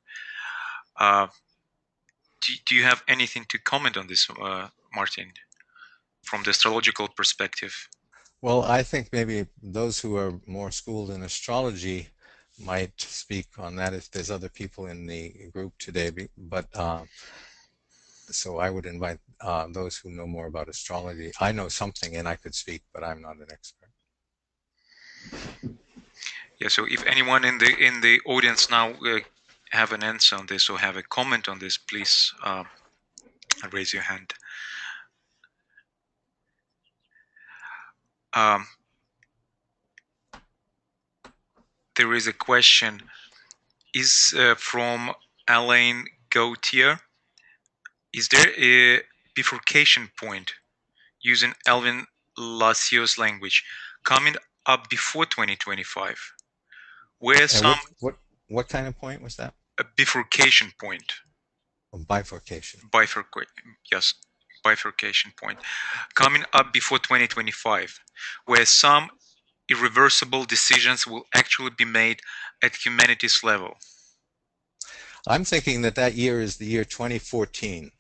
Do you have anything to comment on this, Martin, from the astrological perspective? Well, I think maybe those who are more schooled in astrology might speak on that if there's other people in the group today. But so I would invite those who know more about astrology. I know something and I could speak, but I'm not an expert. Yeah, so if anyone in the audience now have an answer on this or have a comment on this, please raise your hand. There is a question from Alain Gautier. Is there a bifurcation point, using Alvin Lassio's language, coming up before 2025? Where some what kind of point was that? A bifurcation point. A bifurcation. Yes, bifurcation point coming up before 2025, where some irreversible decisions will actually be made at humanity's level. I'm thinking that year is the year 2014.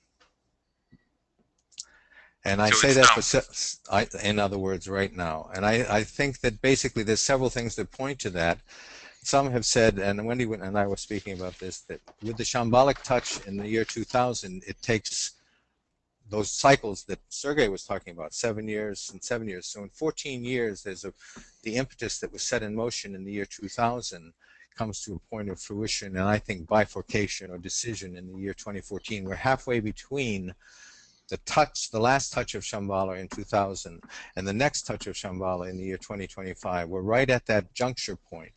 And I say that in other words, right now. And I think that basically there's several things that point to that. Some have said, and Wendy and I were speaking about this, that with the Shambalic touch in the year 2000, it takes those cycles that Sergei was talking about, 7 years and 7 years. So in 14 years, there's the impetus that was set in motion in the year 2000 comes to a point of fruition, and I think bifurcation or decision in the year 2014. We're halfway between the last touch of Shamballa in 2000 and the next touch of Shamballa in the year 2025. We're right at that juncture point,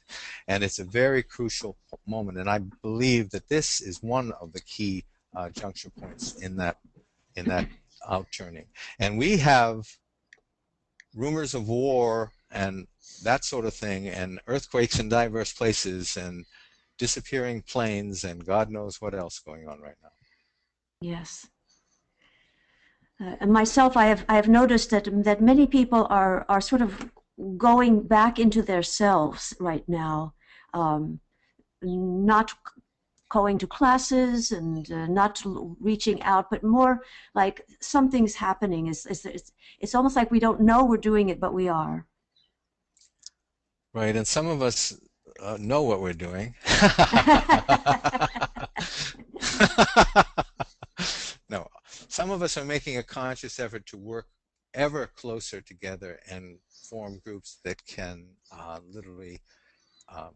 and it's a very crucial moment, and I believe that this is one of the key juncture points in that outturning. And we have rumors of war and that sort of thing, and earthquakes in diverse places, and disappearing planes, and God knows what else going on right now. Yes. And myself, I have noticed that many people are sort of going back into their selves right now, not going to classes and not reaching out, but more like something's happening. It's almost like we don't know we're doing it, but we are. Right, and some of us know what we're doing. No, some of us are making a conscious effort to work ever closer together and form groups that can literally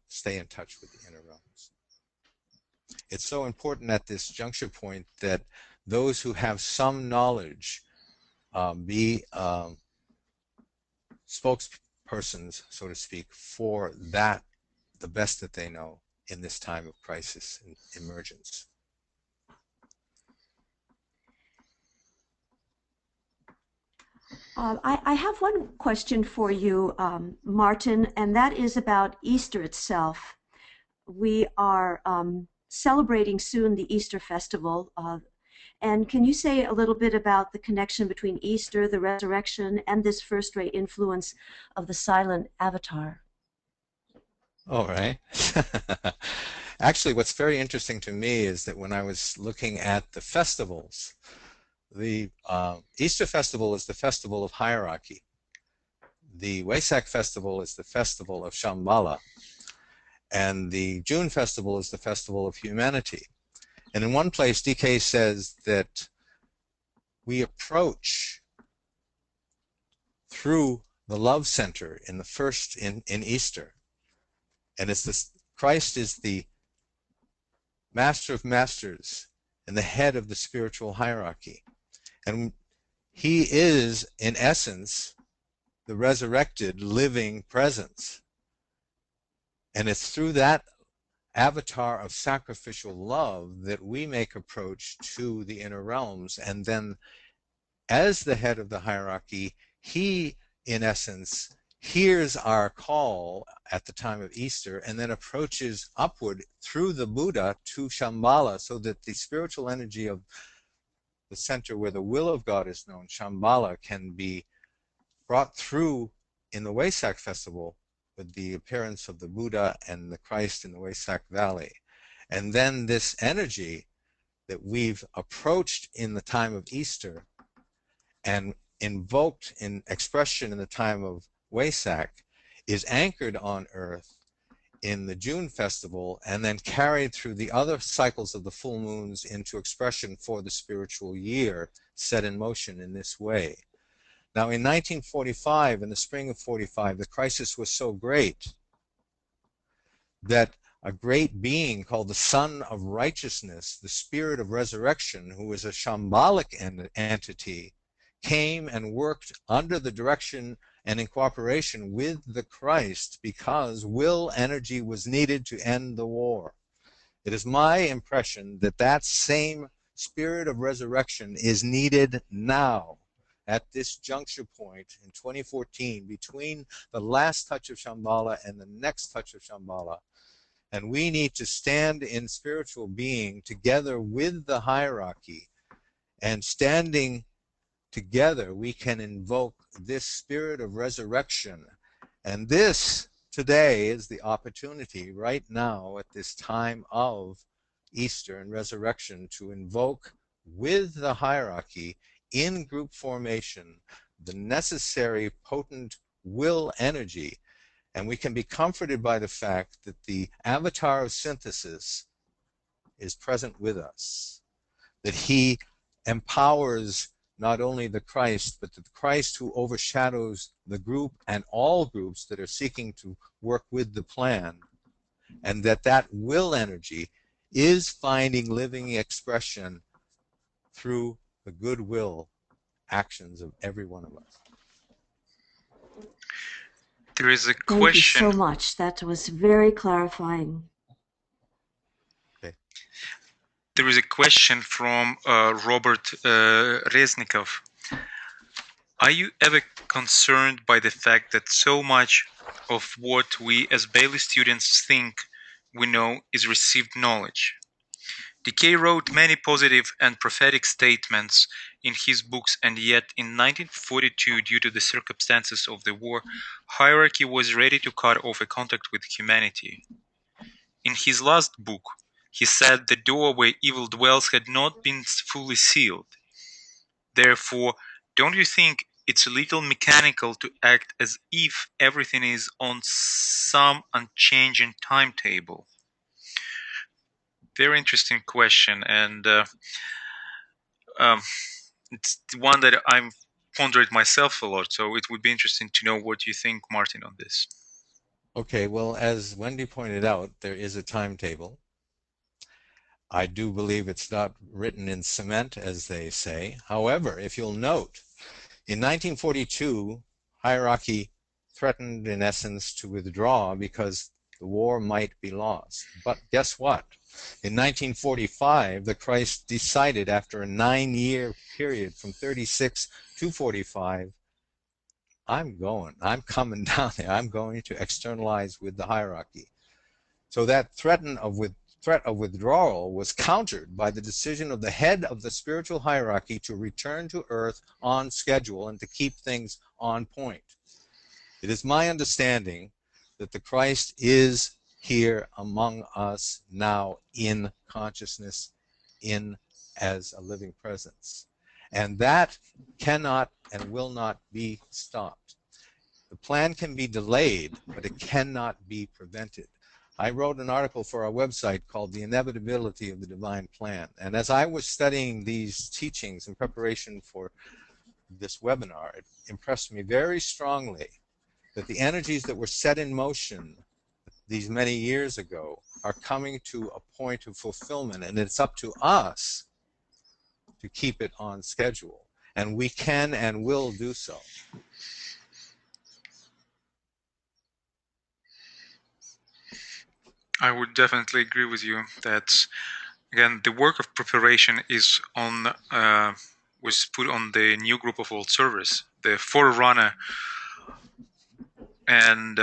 stay in touch with the inner realms. It's so important at this juncture point that those who have some knowledge be spokespersons, so to speak, for that, the best that they know in this time of crisis and emergence. I have one question for you, Martin, and that is about Easter itself. We are celebrating soon the Easter festival, And can you say a little bit about the connection between Easter, the resurrection, and this first-ray influence of the silent avatar? All right. Actually, what's very interesting to me is that when I was looking at the festivals, the Easter festival is the festival of hierarchy. The Wesak festival is the festival of Shamballa. And the June festival is the festival of humanity. And in one place, DK says that we approach through the love center in the first in Easter. And it's this, Christ is the master of masters and the head of the spiritual hierarchy. And he is, in essence, the resurrected living presence. And it's through that avatar of sacrificial love that we make approach to the inner realms. And then as the head of the hierarchy, he, in essence, hears our call at the time of Easter and then approaches upward through the Buddha to Shambhala, so that the spiritual energy of the center where the will of God is known, Shambhala, can be brought through in the Wesak festival with the appearance of the Buddha and the Christ in the Wesak Valley. And then this energy that we've approached in the time of Easter and invoked in expression in the time of Wesak is anchored on earth in the June festival and then carried through the other cycles of the full moons into expression for the spiritual year set in motion in this way. Now in 1945, in the spring of 45, the crisis was so great that a great being called the Son of Righteousness, the Spirit of Resurrection, who is a Shambhalic entity, came and worked under the direction and in cooperation with the Christ because will energy was needed to end the war. It is my impression that that same spirit of resurrection is needed now at this juncture point in 2014 between the last touch of Shambhala and the next touch of Shambhala. And we need to stand in spiritual being together with the hierarchy, and standing together we can invoke this spirit of resurrection. And this today is the opportunity right now at this time of Easter and resurrection to invoke with the hierarchy in group formation the necessary potent will energy. And we can be comforted by the fact that the avatar of synthesis is present with us, that he empowers not only the Christ, but the Christ who overshadows the group and all groups that are seeking to work with the plan, and that that will energy is finding living expression through the goodwill actions of every one of us. There is a question. Thank you so much. That was very clarifying. Okay. There is a question from Robert Reznikov. Are you ever concerned by the fact that so much of what we as Bailey students think we know is received knowledge? DK wrote many positive and prophetic statements in his books, and yet in 1942, due to the circumstances of the war, hierarchy was ready to cut off a contact with humanity. In his last book, he said the door where evil dwells had not been fully sealed. Therefore, don't you think it's a little mechanical to act as if everything is on some unchanging timetable? Very interesting question, and it's one that I'm pondered myself a lot, so it would be interesting to know what you think, Martin, on this. Okay, well, as Wendy pointed out, there is a timetable. I do believe it's not written in cement, as they say. However, if you'll note, in 1942, hierarchy threatened, in essence, to withdraw because the war might be lost. But guess what? In 1945, the Christ decided, after a 9-year period from 36 to 45, I'm coming down there. I'm going to externalize with the hierarchy. So that threat of threat of withdrawal was countered by the decision of the head of the spiritual hierarchy to return to Earth on schedule and to keep things on point. It is my understanding that the Christ is here among us now in consciousness, in as a living presence. And that cannot and will not be stopped. The plan can be delayed, but it cannot be prevented. I wrote an article for our website called The Inevitability of the Divine Plan. And as I was studying these teachings in preparation for this webinar, it impressed me very strongly that the energies that were set in motion these many years ago are coming to a point of fulfillment, and it's up to us to keep it on schedule. And we can and will do so. I would definitely agree with you that, again, the work of preparation is on was put on the new group of world servers, the forerunner, and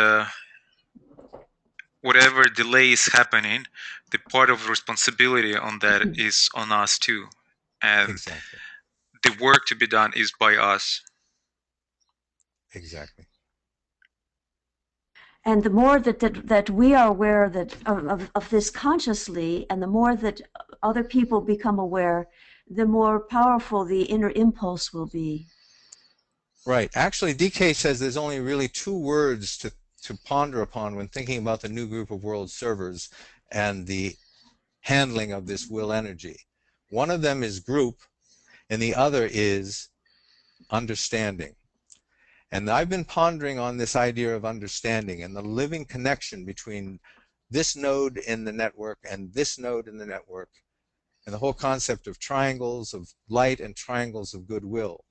whatever delay is happening, the part of responsibility on that is on us too, and Exactly. the work to be done is by us. Exactly. And the more that we are aware of this consciously, and the more that other people become aware, the more powerful the inner impulse will be. Right. Actually, DK says there's only really two words to ponder upon when thinking about the new group of world servers and the handling of this will energy. One of them is group, and the other is understanding. And I've been pondering on this idea of understanding and the living connection between this node in the network and this node in the network, and the whole concept of triangles of light and triangles of goodwill.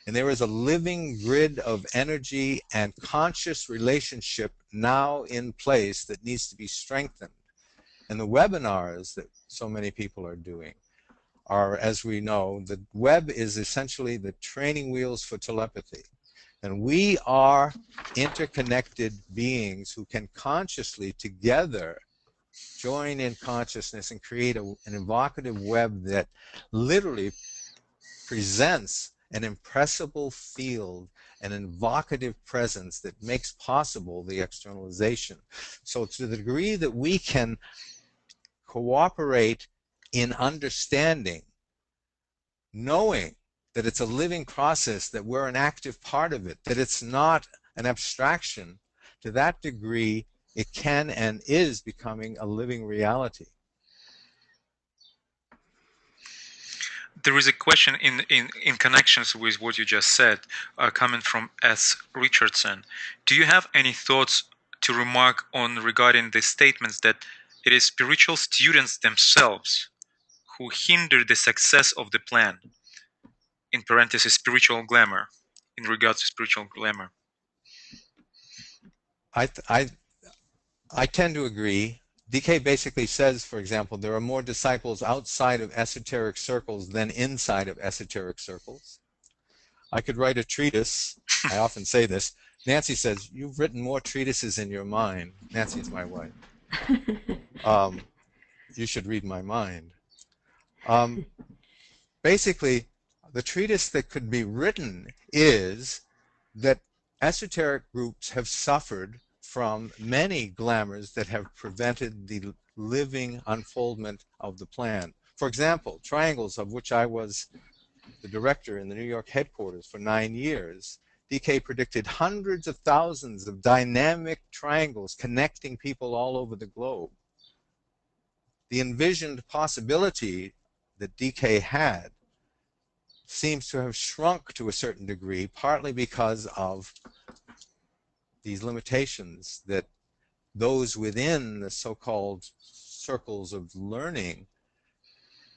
And there is a living grid of energy and conscious relationship now in place that needs to be strengthened. And the webinars that so many people are doing are, as we know, the web is essentially the training wheels for telepathy. And we are interconnected beings who can consciously together join in consciousness and create an evocative web that literally presents an impressible field, an evocative presence that makes possible the externalization. So to the degree that we can cooperate in understanding, knowing that it's a living process, that we're an active part of it, that it's not an abstraction, to that degree it can and is becoming a living reality. There is a question in connections with what you just said, coming from S. Richardson. Do you have any thoughts to remark on regarding the statements that it is spiritual students themselves who hinder the success of the plan? In parentheses, spiritual glamour, in regards to spiritual glamour. I tend to agree. DK basically says, for example, there are more disciples outside of esoteric circles than inside of esoteric circles. I could write a treatise. I often say this. Nancy says, you've written more treatises in your mind. Nancy's my wife. You should read my mind. Basically, the treatise that could be written is that esoteric groups have suffered from many glamours that have prevented the living unfoldment of the plan. For example, triangles, of which I was the director in the New York headquarters for 9 years, DK predicted hundreds of thousands of dynamic triangles connecting people all over the globe. The envisioned possibility that DK had seems to have shrunk to a certain degree, partly because of these limitations that those within the so-called circles of learning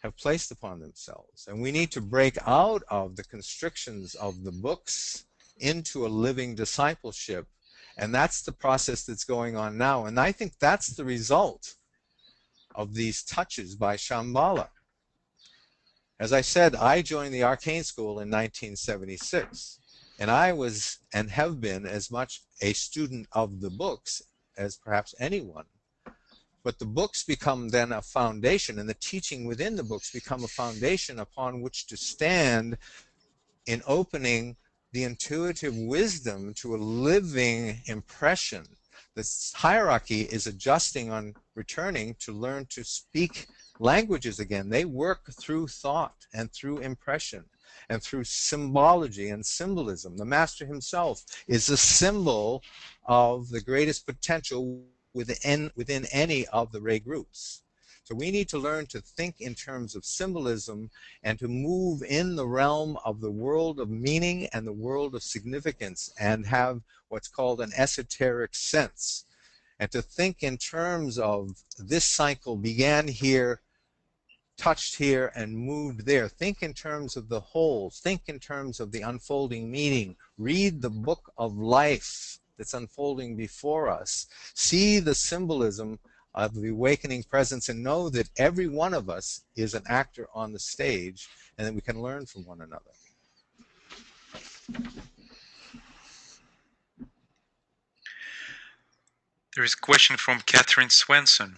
have placed upon themselves. And we need to break out of the constrictions of the books into a living discipleship. And that's the process that's going on now. And I think that's the result of these touches by Shamballa. As I said, I joined the Arcane School in 1976. And I was and have been as much a student of the books as perhaps anyone. But the books become then a foundation, and the teaching within the books become a foundation upon which to stand in opening the intuitive wisdom to a living impression. This hierarchy is adjusting on returning to learn to speak languages again. They work through thought and through impression and through symbology and symbolism. The master himself is a symbol of the greatest potential within any of the ray groups. So we need to learn to think in terms of symbolism and to move in the realm of the world of meaning and the world of significance and have what's called an esoteric sense. And to think in terms of this cycle began here, touched here, and moved there. Think in terms of the wholes. Think in terms of the unfolding meaning. Read the book of life that's unfolding before us. See the symbolism of the awakening presence and know that every one of us is an actor on the stage and that we can learn from one another. There is a question from Catherine Swenson.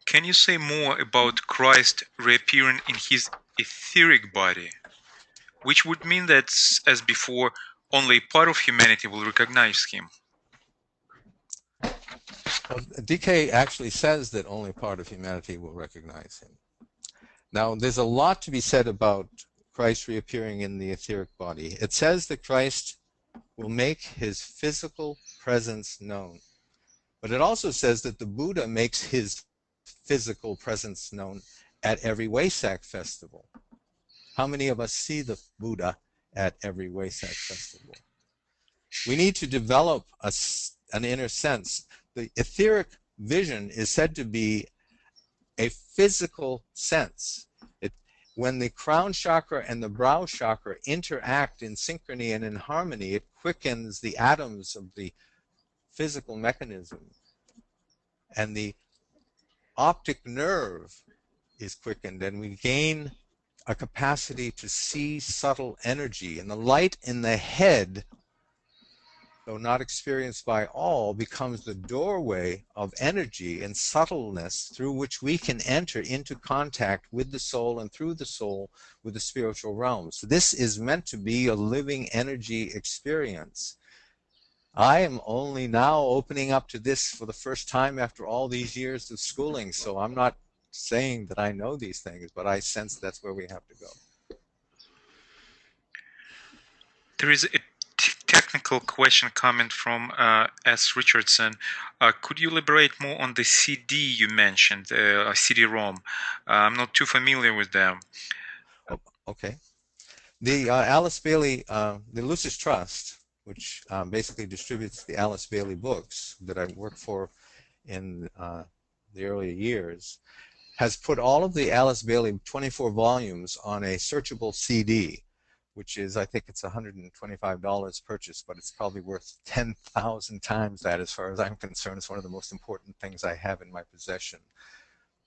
Can you say more about Christ reappearing in his etheric body? Which would mean that, as before, only part of humanity will recognize him. Well, DK actually says that only part of humanity will recognize him. Now, there's a lot to be said about Christ reappearing in the etheric body. It says that Christ will make his physical presence known. But it also says that the Buddha makes his physical presence known at every Wesak festival. How many of us see the Buddha at every Wesak festival? We need to develop an inner sense. The etheric vision is said to be a physical sense. When the crown chakra and the brow chakra interact in synchrony and in harmony, it quickens the atoms of the physical mechanism. And the optic nerve is quickened, and we gain a capacity to see subtle energy. And the light in the head, though not experienced by all, becomes the doorway of energy and subtleness through which we can enter into contact with the soul and through the soul with the spiritual realm. So this is meant to be a living energy experience. I am only now opening up to this for the first time after all these years of schooling, so I'm not saying that I know these things, but I sense that's where we have to go. There is a technical question coming from S. Richardson. Could you elaborate more on the CD you mentioned, CD-ROM? I'm not too familiar with them. Oh, okay. The Alice Bailey, the Lucis Trust, which basically distributes the Alice Bailey books that I worked for in the earlier years, has put all of the Alice Bailey 24 volumes on a searchable CD, which is, I think it's $125 purchase, but it's probably worth 10,000 times that as far as I'm concerned. It's one of the most important things I have in my possession.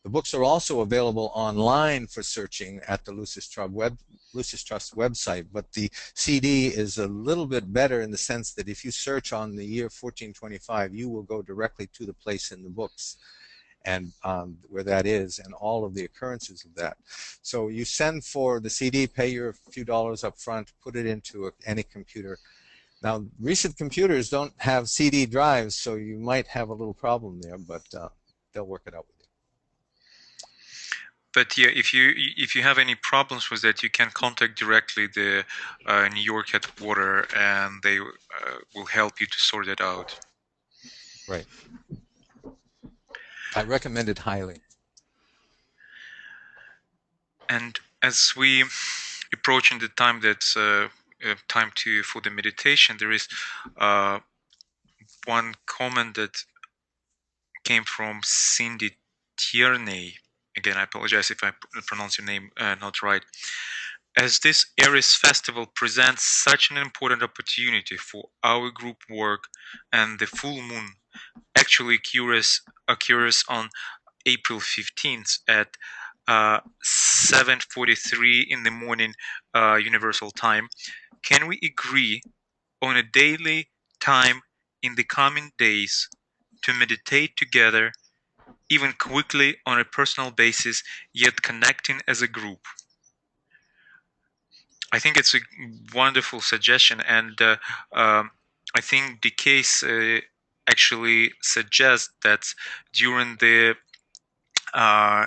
The books are also available online for searching at the Lucis Trust website, but the CD is a little bit better in the sense that if you search on the year 1425, you will go directly to the place in the books and where that is and all of the occurrences of that. So you send for the CD, pay your few dollars up front, put it into any computer. Now, recent computers don't have CD drives, so you might have a little problem there, but they'll work it out with you. But yeah, if you have any problems with that, you can contact directly the New York headquarters, and they will help you to sort it out. Right. I recommend it highly. And as we approaching the time that's time for the meditation, there is one comment that came from Cindy Tierney. Again, I apologize if I pronounce your name not right. As this Aries festival presents such an important opportunity for our group work, and the full moon actually occurs on April 15th at 7:43 in the morning Universal Time, can we agree on a daily time in the coming days to meditate together even quickly on a personal basis, yet connecting as a group. I think it's a wonderful suggestion, and I think the case actually suggests that during the uh,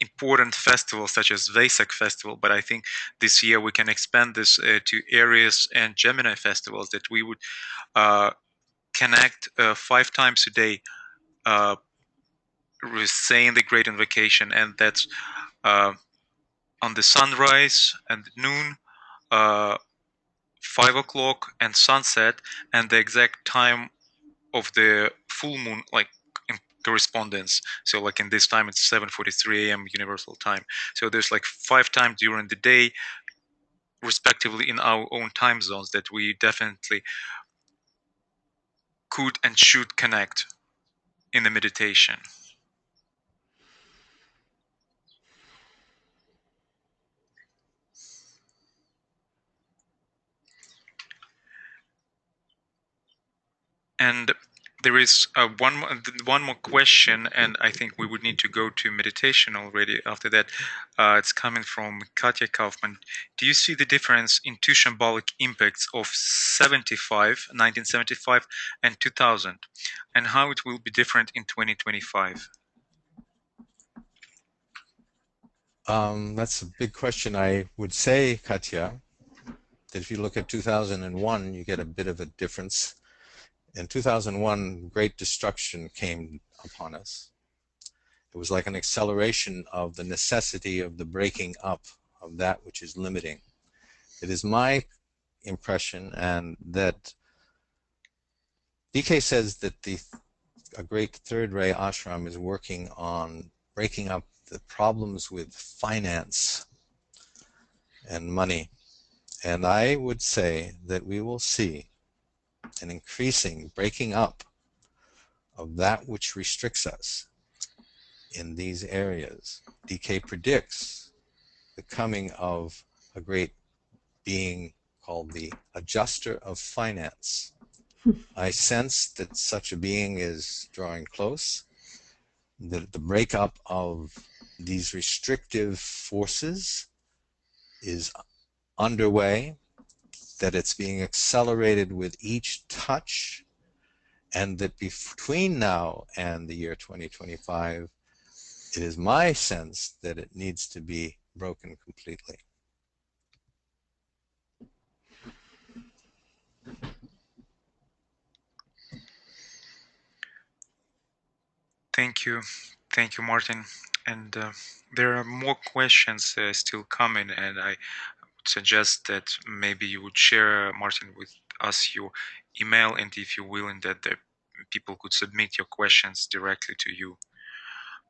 important festivals such as Vesak festival, but I think this year we can expand this to Aries and Gemini festivals, that we would connect 5 times a day, saying the Great Invocation, and that's on the sunrise and noon, uh, 5 o'clock and sunset, and the exact time of the full moon, like in correspondence. So like in this time it's 7:43 a.m. universal time. So there's like 5 times during the day, respectively, in our own time zones, that we definitely could and should connect in the meditation. And there is one more question, and I think we would need to go to meditation already after that. It's coming from Katya Kaufman. Do you see the difference in two shambolic impacts of 1975, and 2000, and how it will be different in 2025? That's a big question. I would say, Katya, that if you look at 2001, you get a bit of a difference. In 2001, great destruction came upon us. It was like an acceleration of the necessity of the breaking up of that which is limiting. It is my impression, and that DK says that a great third ray ashram is working on breaking up the problems with finance and money. And I would say that we will see an increasing breaking up of that which restricts us in these areas. DK predicts the coming of a great being called the adjuster of finance. I sense that such a being is drawing close, that the breakup of these restrictive forces is underway, that it's being accelerated with each touch, and that between now and the year 2025, it is my sense that it needs to be broken completely. Thank you, Martin. And there are more questions still coming, and I suggest that maybe you would share, Martin, with us your email, and if you're willing, that the people could submit your questions directly to you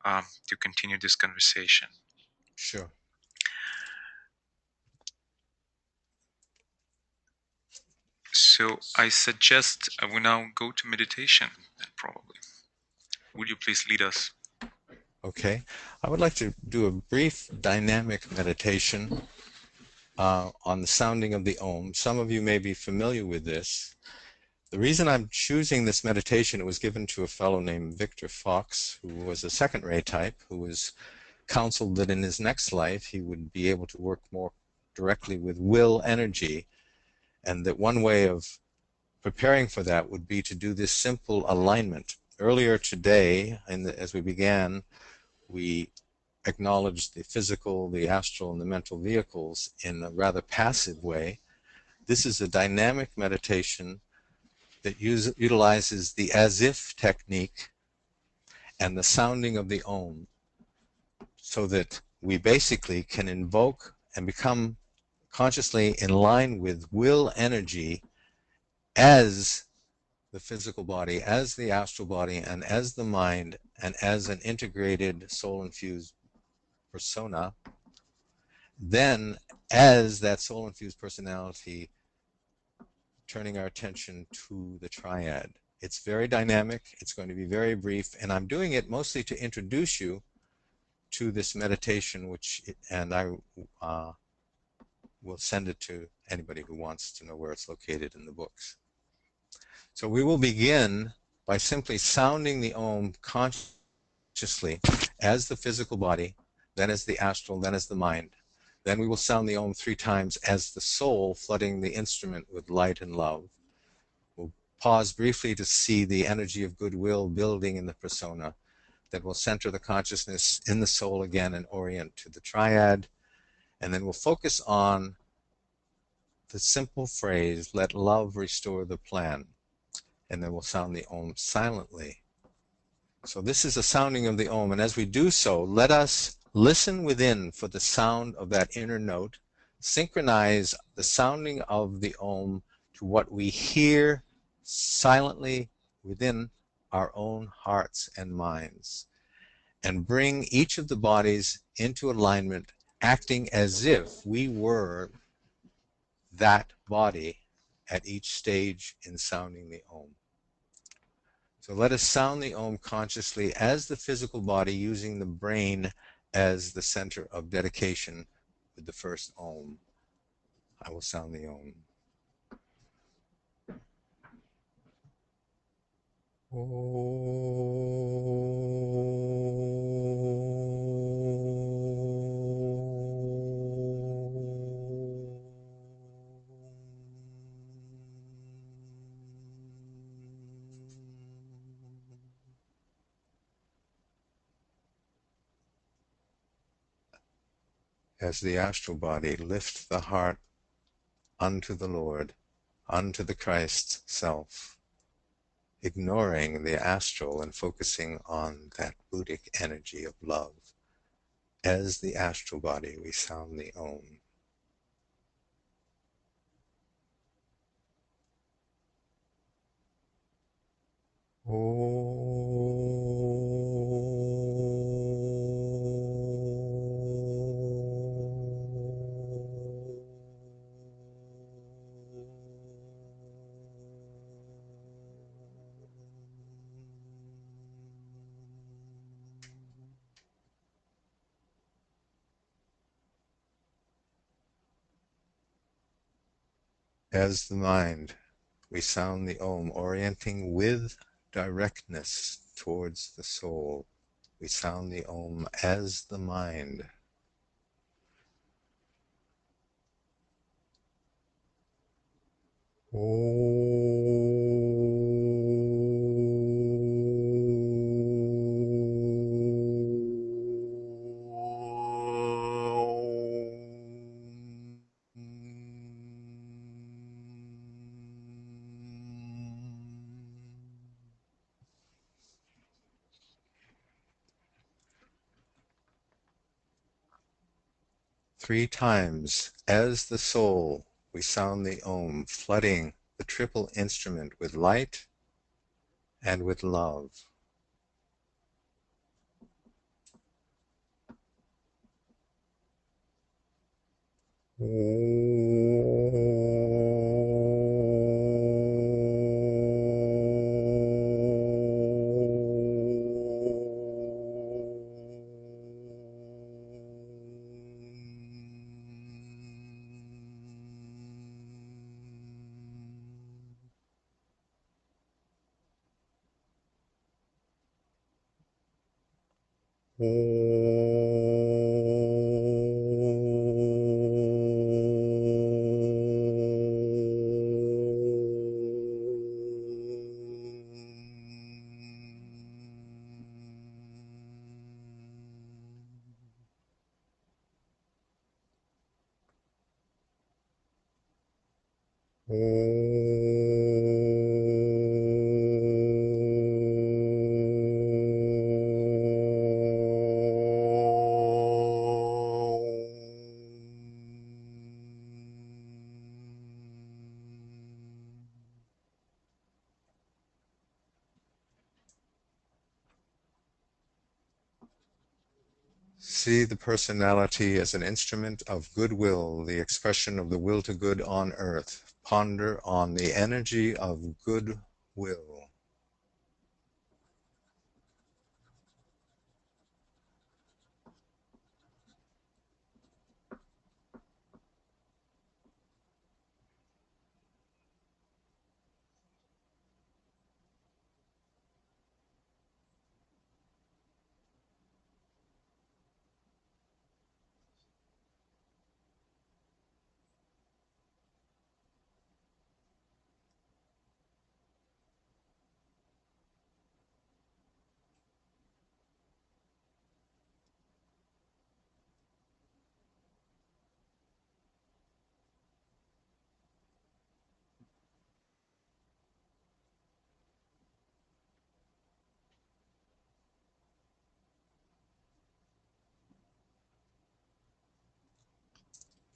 to continue this conversation. Sure. So I suggest we now go to meditation, probably. Would you please lead us? Okay. I would like to do a brief dynamic meditation on the sounding of the Om. Some of you may be familiar with this. The reason I'm choosing this meditation, it was given to a fellow named Victor Fox, who was a second ray type, who was counseled that in his next life he would be able to work more directly with will energy, and that one way of preparing for that would be to do this simple alignment. Earlier today, as we began, we acknowledged the physical, the astral, and the mental vehicles in a rather passive way. This is a dynamic meditation that utilizes the as-if technique and the sounding of the Om, so that we basically can invoke and become consciously in line with will energy as the physical body, as the astral body, and as the mind, and as an integrated soul-infused persona. Then, as that soul-infused personality, turning our attention to the triad. It's very dynamic, it's going to be very brief, and I'm doing it mostly to introduce you to this meditation, and I will send it to anybody who wants to know where it's located in the books. So we will begin by simply sounding the Om consciously consciously as the physical body, then as the astral, then as the mind. Then we will sound the Om 3 times as the soul, flooding the instrument with light and love. We'll pause briefly to see the energy of goodwill building in the persona. Then we'll center the consciousness in the soul again and orient to the triad. And then we'll focus on the simple phrase, let love restore the plan. And then we'll sound the Om silently. So this is a sounding of the Om, and as we do so, let us listen within for the sound of that inner note, synchronize the sounding of the Om to what we hear silently within our own hearts and minds, and bring each of the bodies into alignment, acting as if we were that body at each stage in sounding the Om. So let us sound the Om consciously as the physical body, using the brain as the center of dedication with the first Om. I will sound the Om. As the astral body lifts the heart unto the Lord, unto the Christ self, ignoring the astral and focusing on that Buddhic energy of love. As the astral body, we sound the Om. As the mind, we sound the Om, orienting with directness towards the soul. We sound the Om as the mind. Three times, as the soul, we sound the Om, flooding the triple instrument with light and with love. See the personality as an instrument of goodwill, the expression of the will to good on earth. Ponder on the energy of goodwill.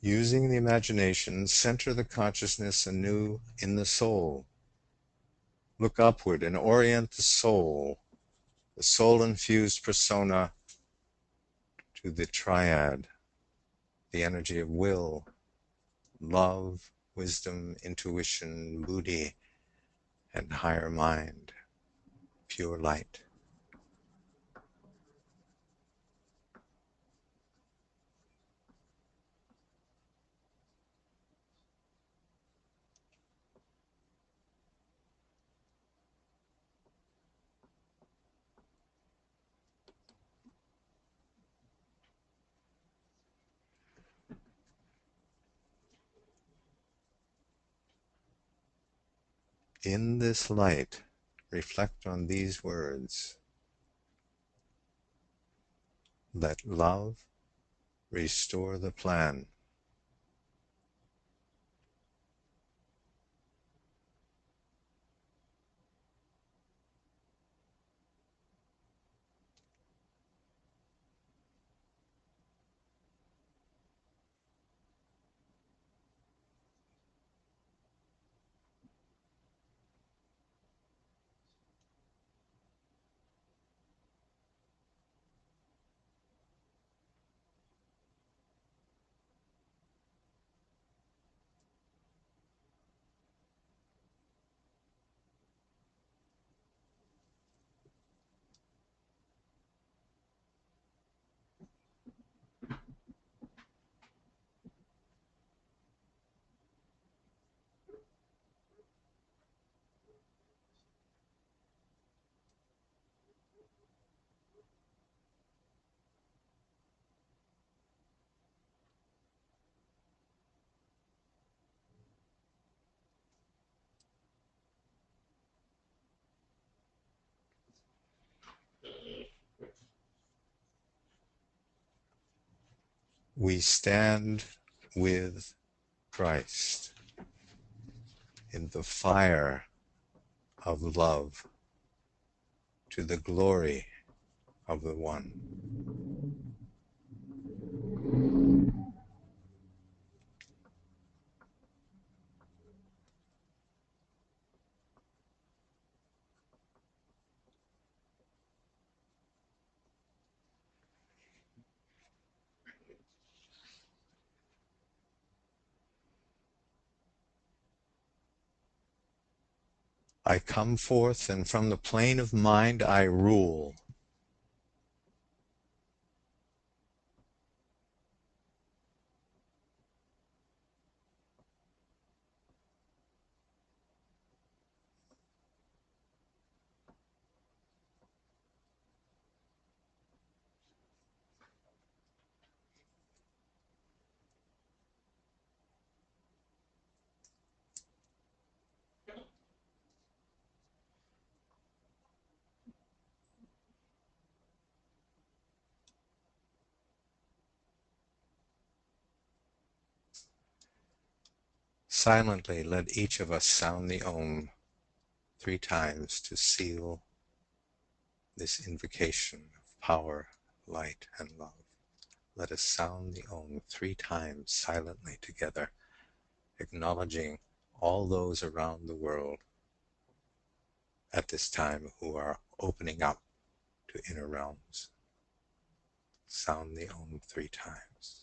Using the imagination, center the consciousness anew in the soul. Look upward and orient the soul-infused persona, to the triad, the energy of will, love, wisdom, intuition, buddhi, and higher mind, pure light. In this light, reflect on these words. Let love restore the plan. We stand with Christ in the fire of love to the glory of the One. I come forth, and from the plane of mind I rule. Silently let each of us sound the Om 3 times to seal this invocation of power, light, and love. Let us sound the Om 3 times silently together, acknowledging all those around the world at this time who are opening up to inner realms. Sound the Om 3 times.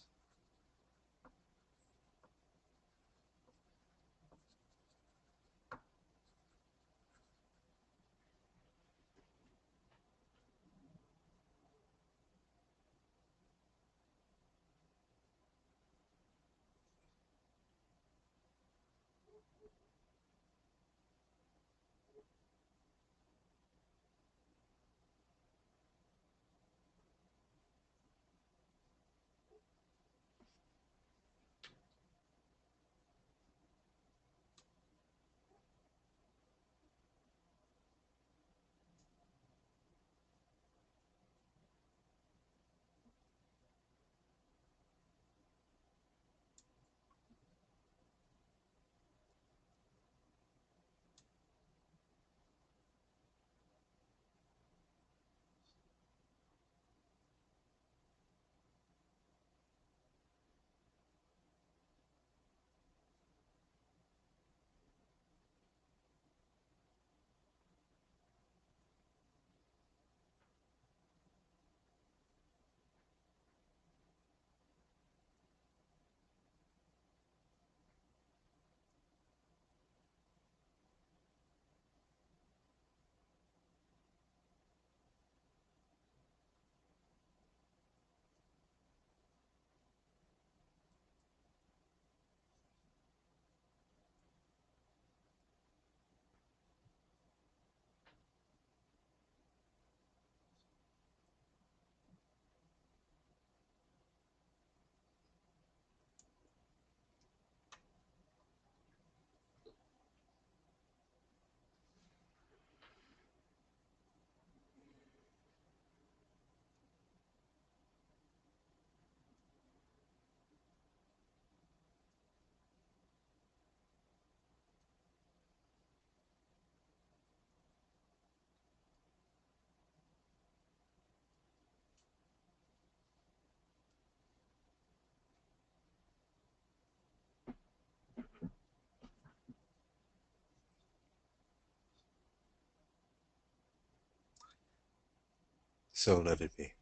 So let it be.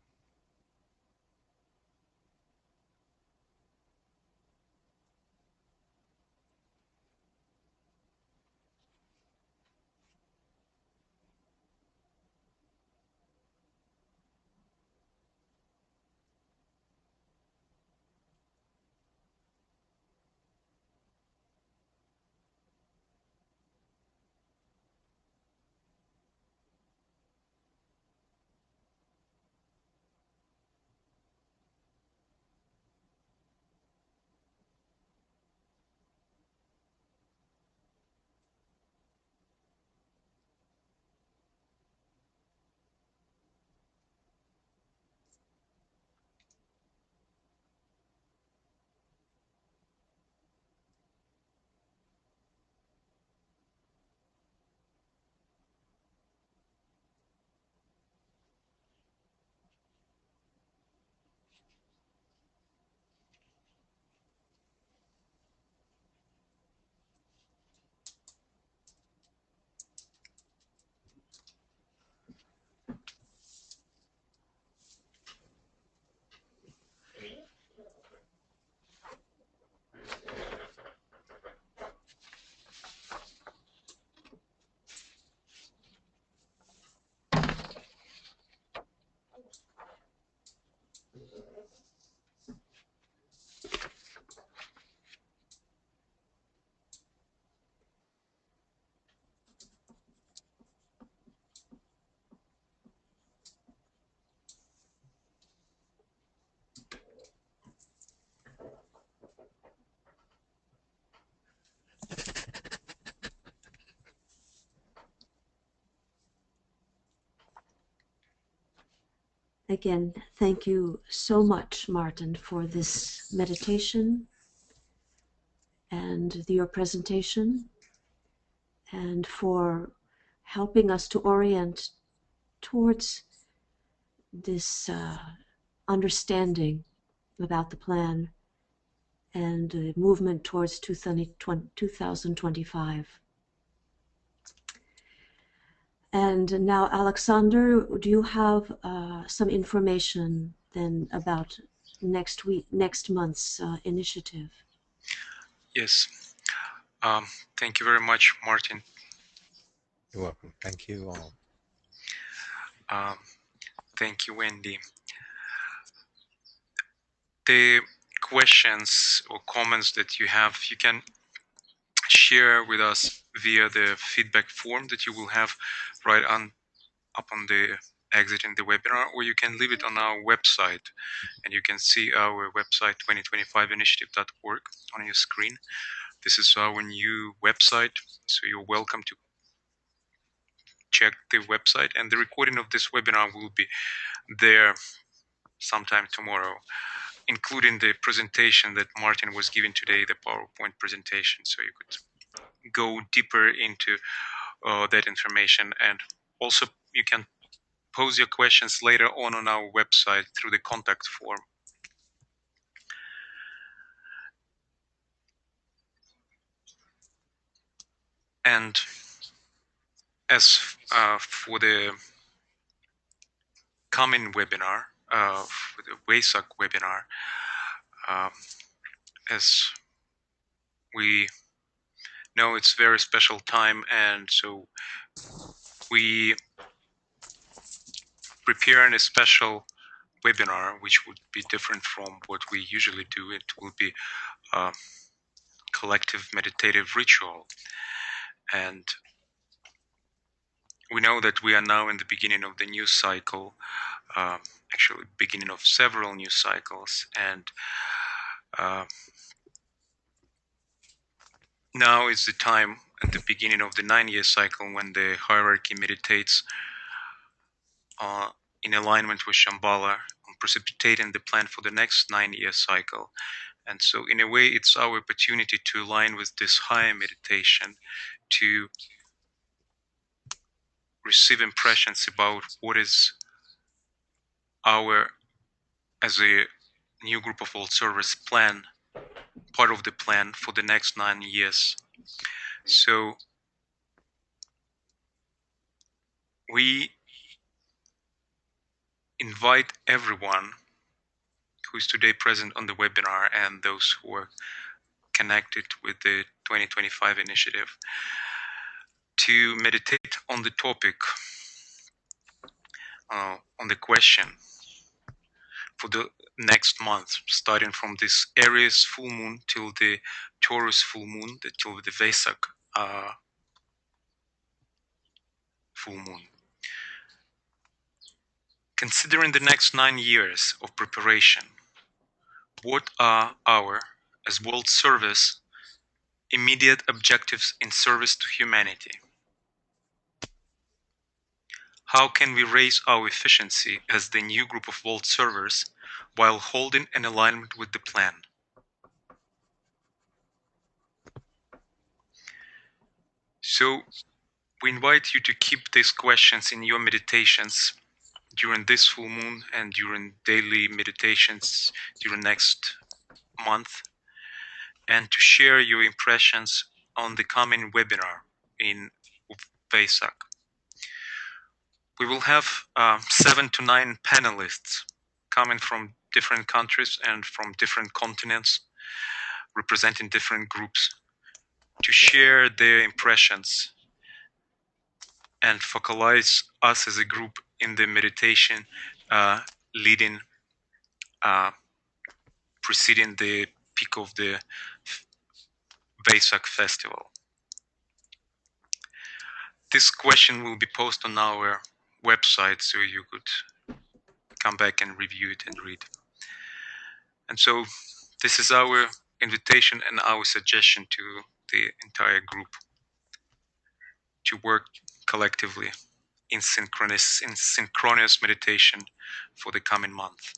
Again, thank you so much, Martin, for this meditation and your presentation, and for helping us to orient towards this understanding about the plan and the movement towards 2025. And now, Alexander, do you have some information then about next month's initiative? Yes. Thank you very much, Martin. You're welcome. Thank you all. Thank you, Wendy. The questions or comments that you have, you can share with us via the feedback form that you will have right on up on the exiting the webinar, or you can leave it on our website, and you can see our website 2025initiative.org on your screen. This is our new website, so you're welcome to check the website, and the recording of this webinar will be there sometime tomorrow, including the presentation that Martin was giving today, the PowerPoint presentation, so you could go deeper into that information. And also you can pose your questions later on our website through the contact form. And as for the coming webinar, for the WASAC webinar, as we know, it's a very special time, and so we prepare a special webinar which would be different from what we usually do. It will be a collective meditative ritual, and we know that we are now in the beginning of the new cycle, actually beginning of several new cycles, and now is the time at the beginning of the 9-year cycle when the hierarchy meditates in alignment with Shamballa on precipitating the plan for the next 9-year cycle. And so in a way, it's our opportunity to align with this higher meditation, to receive impressions about what is our, as a new group of world service plan, part of the plan for the next 9 years. So we invite everyone who is today present on the webinar and those who are connected with the 2025 initiative to meditate on the topic, on the question for the next month, starting from this Aries full moon till the Taurus full moon, till the Vesak full moon. Considering the next 9 years of preparation, what are our, as world service, immediate objectives in service to humanity? How can we raise our efficiency as the new group of world servers while holding an alignment with the plan? So, we invite you to keep these questions in your meditations during this full moon and during daily meditations during next month, and to share your impressions on the coming webinar in Vesak. We will have 7 to 9 panelists coming from different countries and from different continents, representing different groups, to share their impressions and focalize us as a group in the meditation leading, preceding the peak of the Vesak festival. This question will be posted on our website, so you could come back and review it and read. And so this is our invitation and our suggestion to the entire group to work collectively in synchronous meditation for the coming month.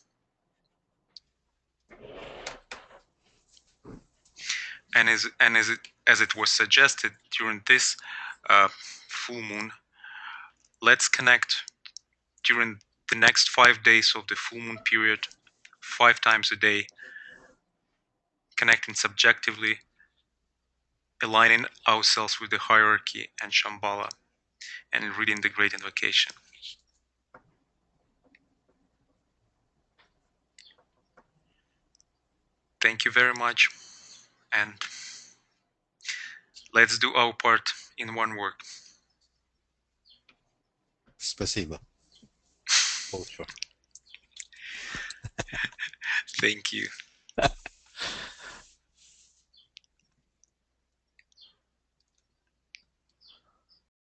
And as it was suggested during this full moon, let's connect during the next 5 days of the full moon period, 5 times a day, connecting subjectively, aligning ourselves with the hierarchy and Shamballa, and reading the Great Invocation. Thank you very much, and let's do our part in one word. Спасибо. Thank you.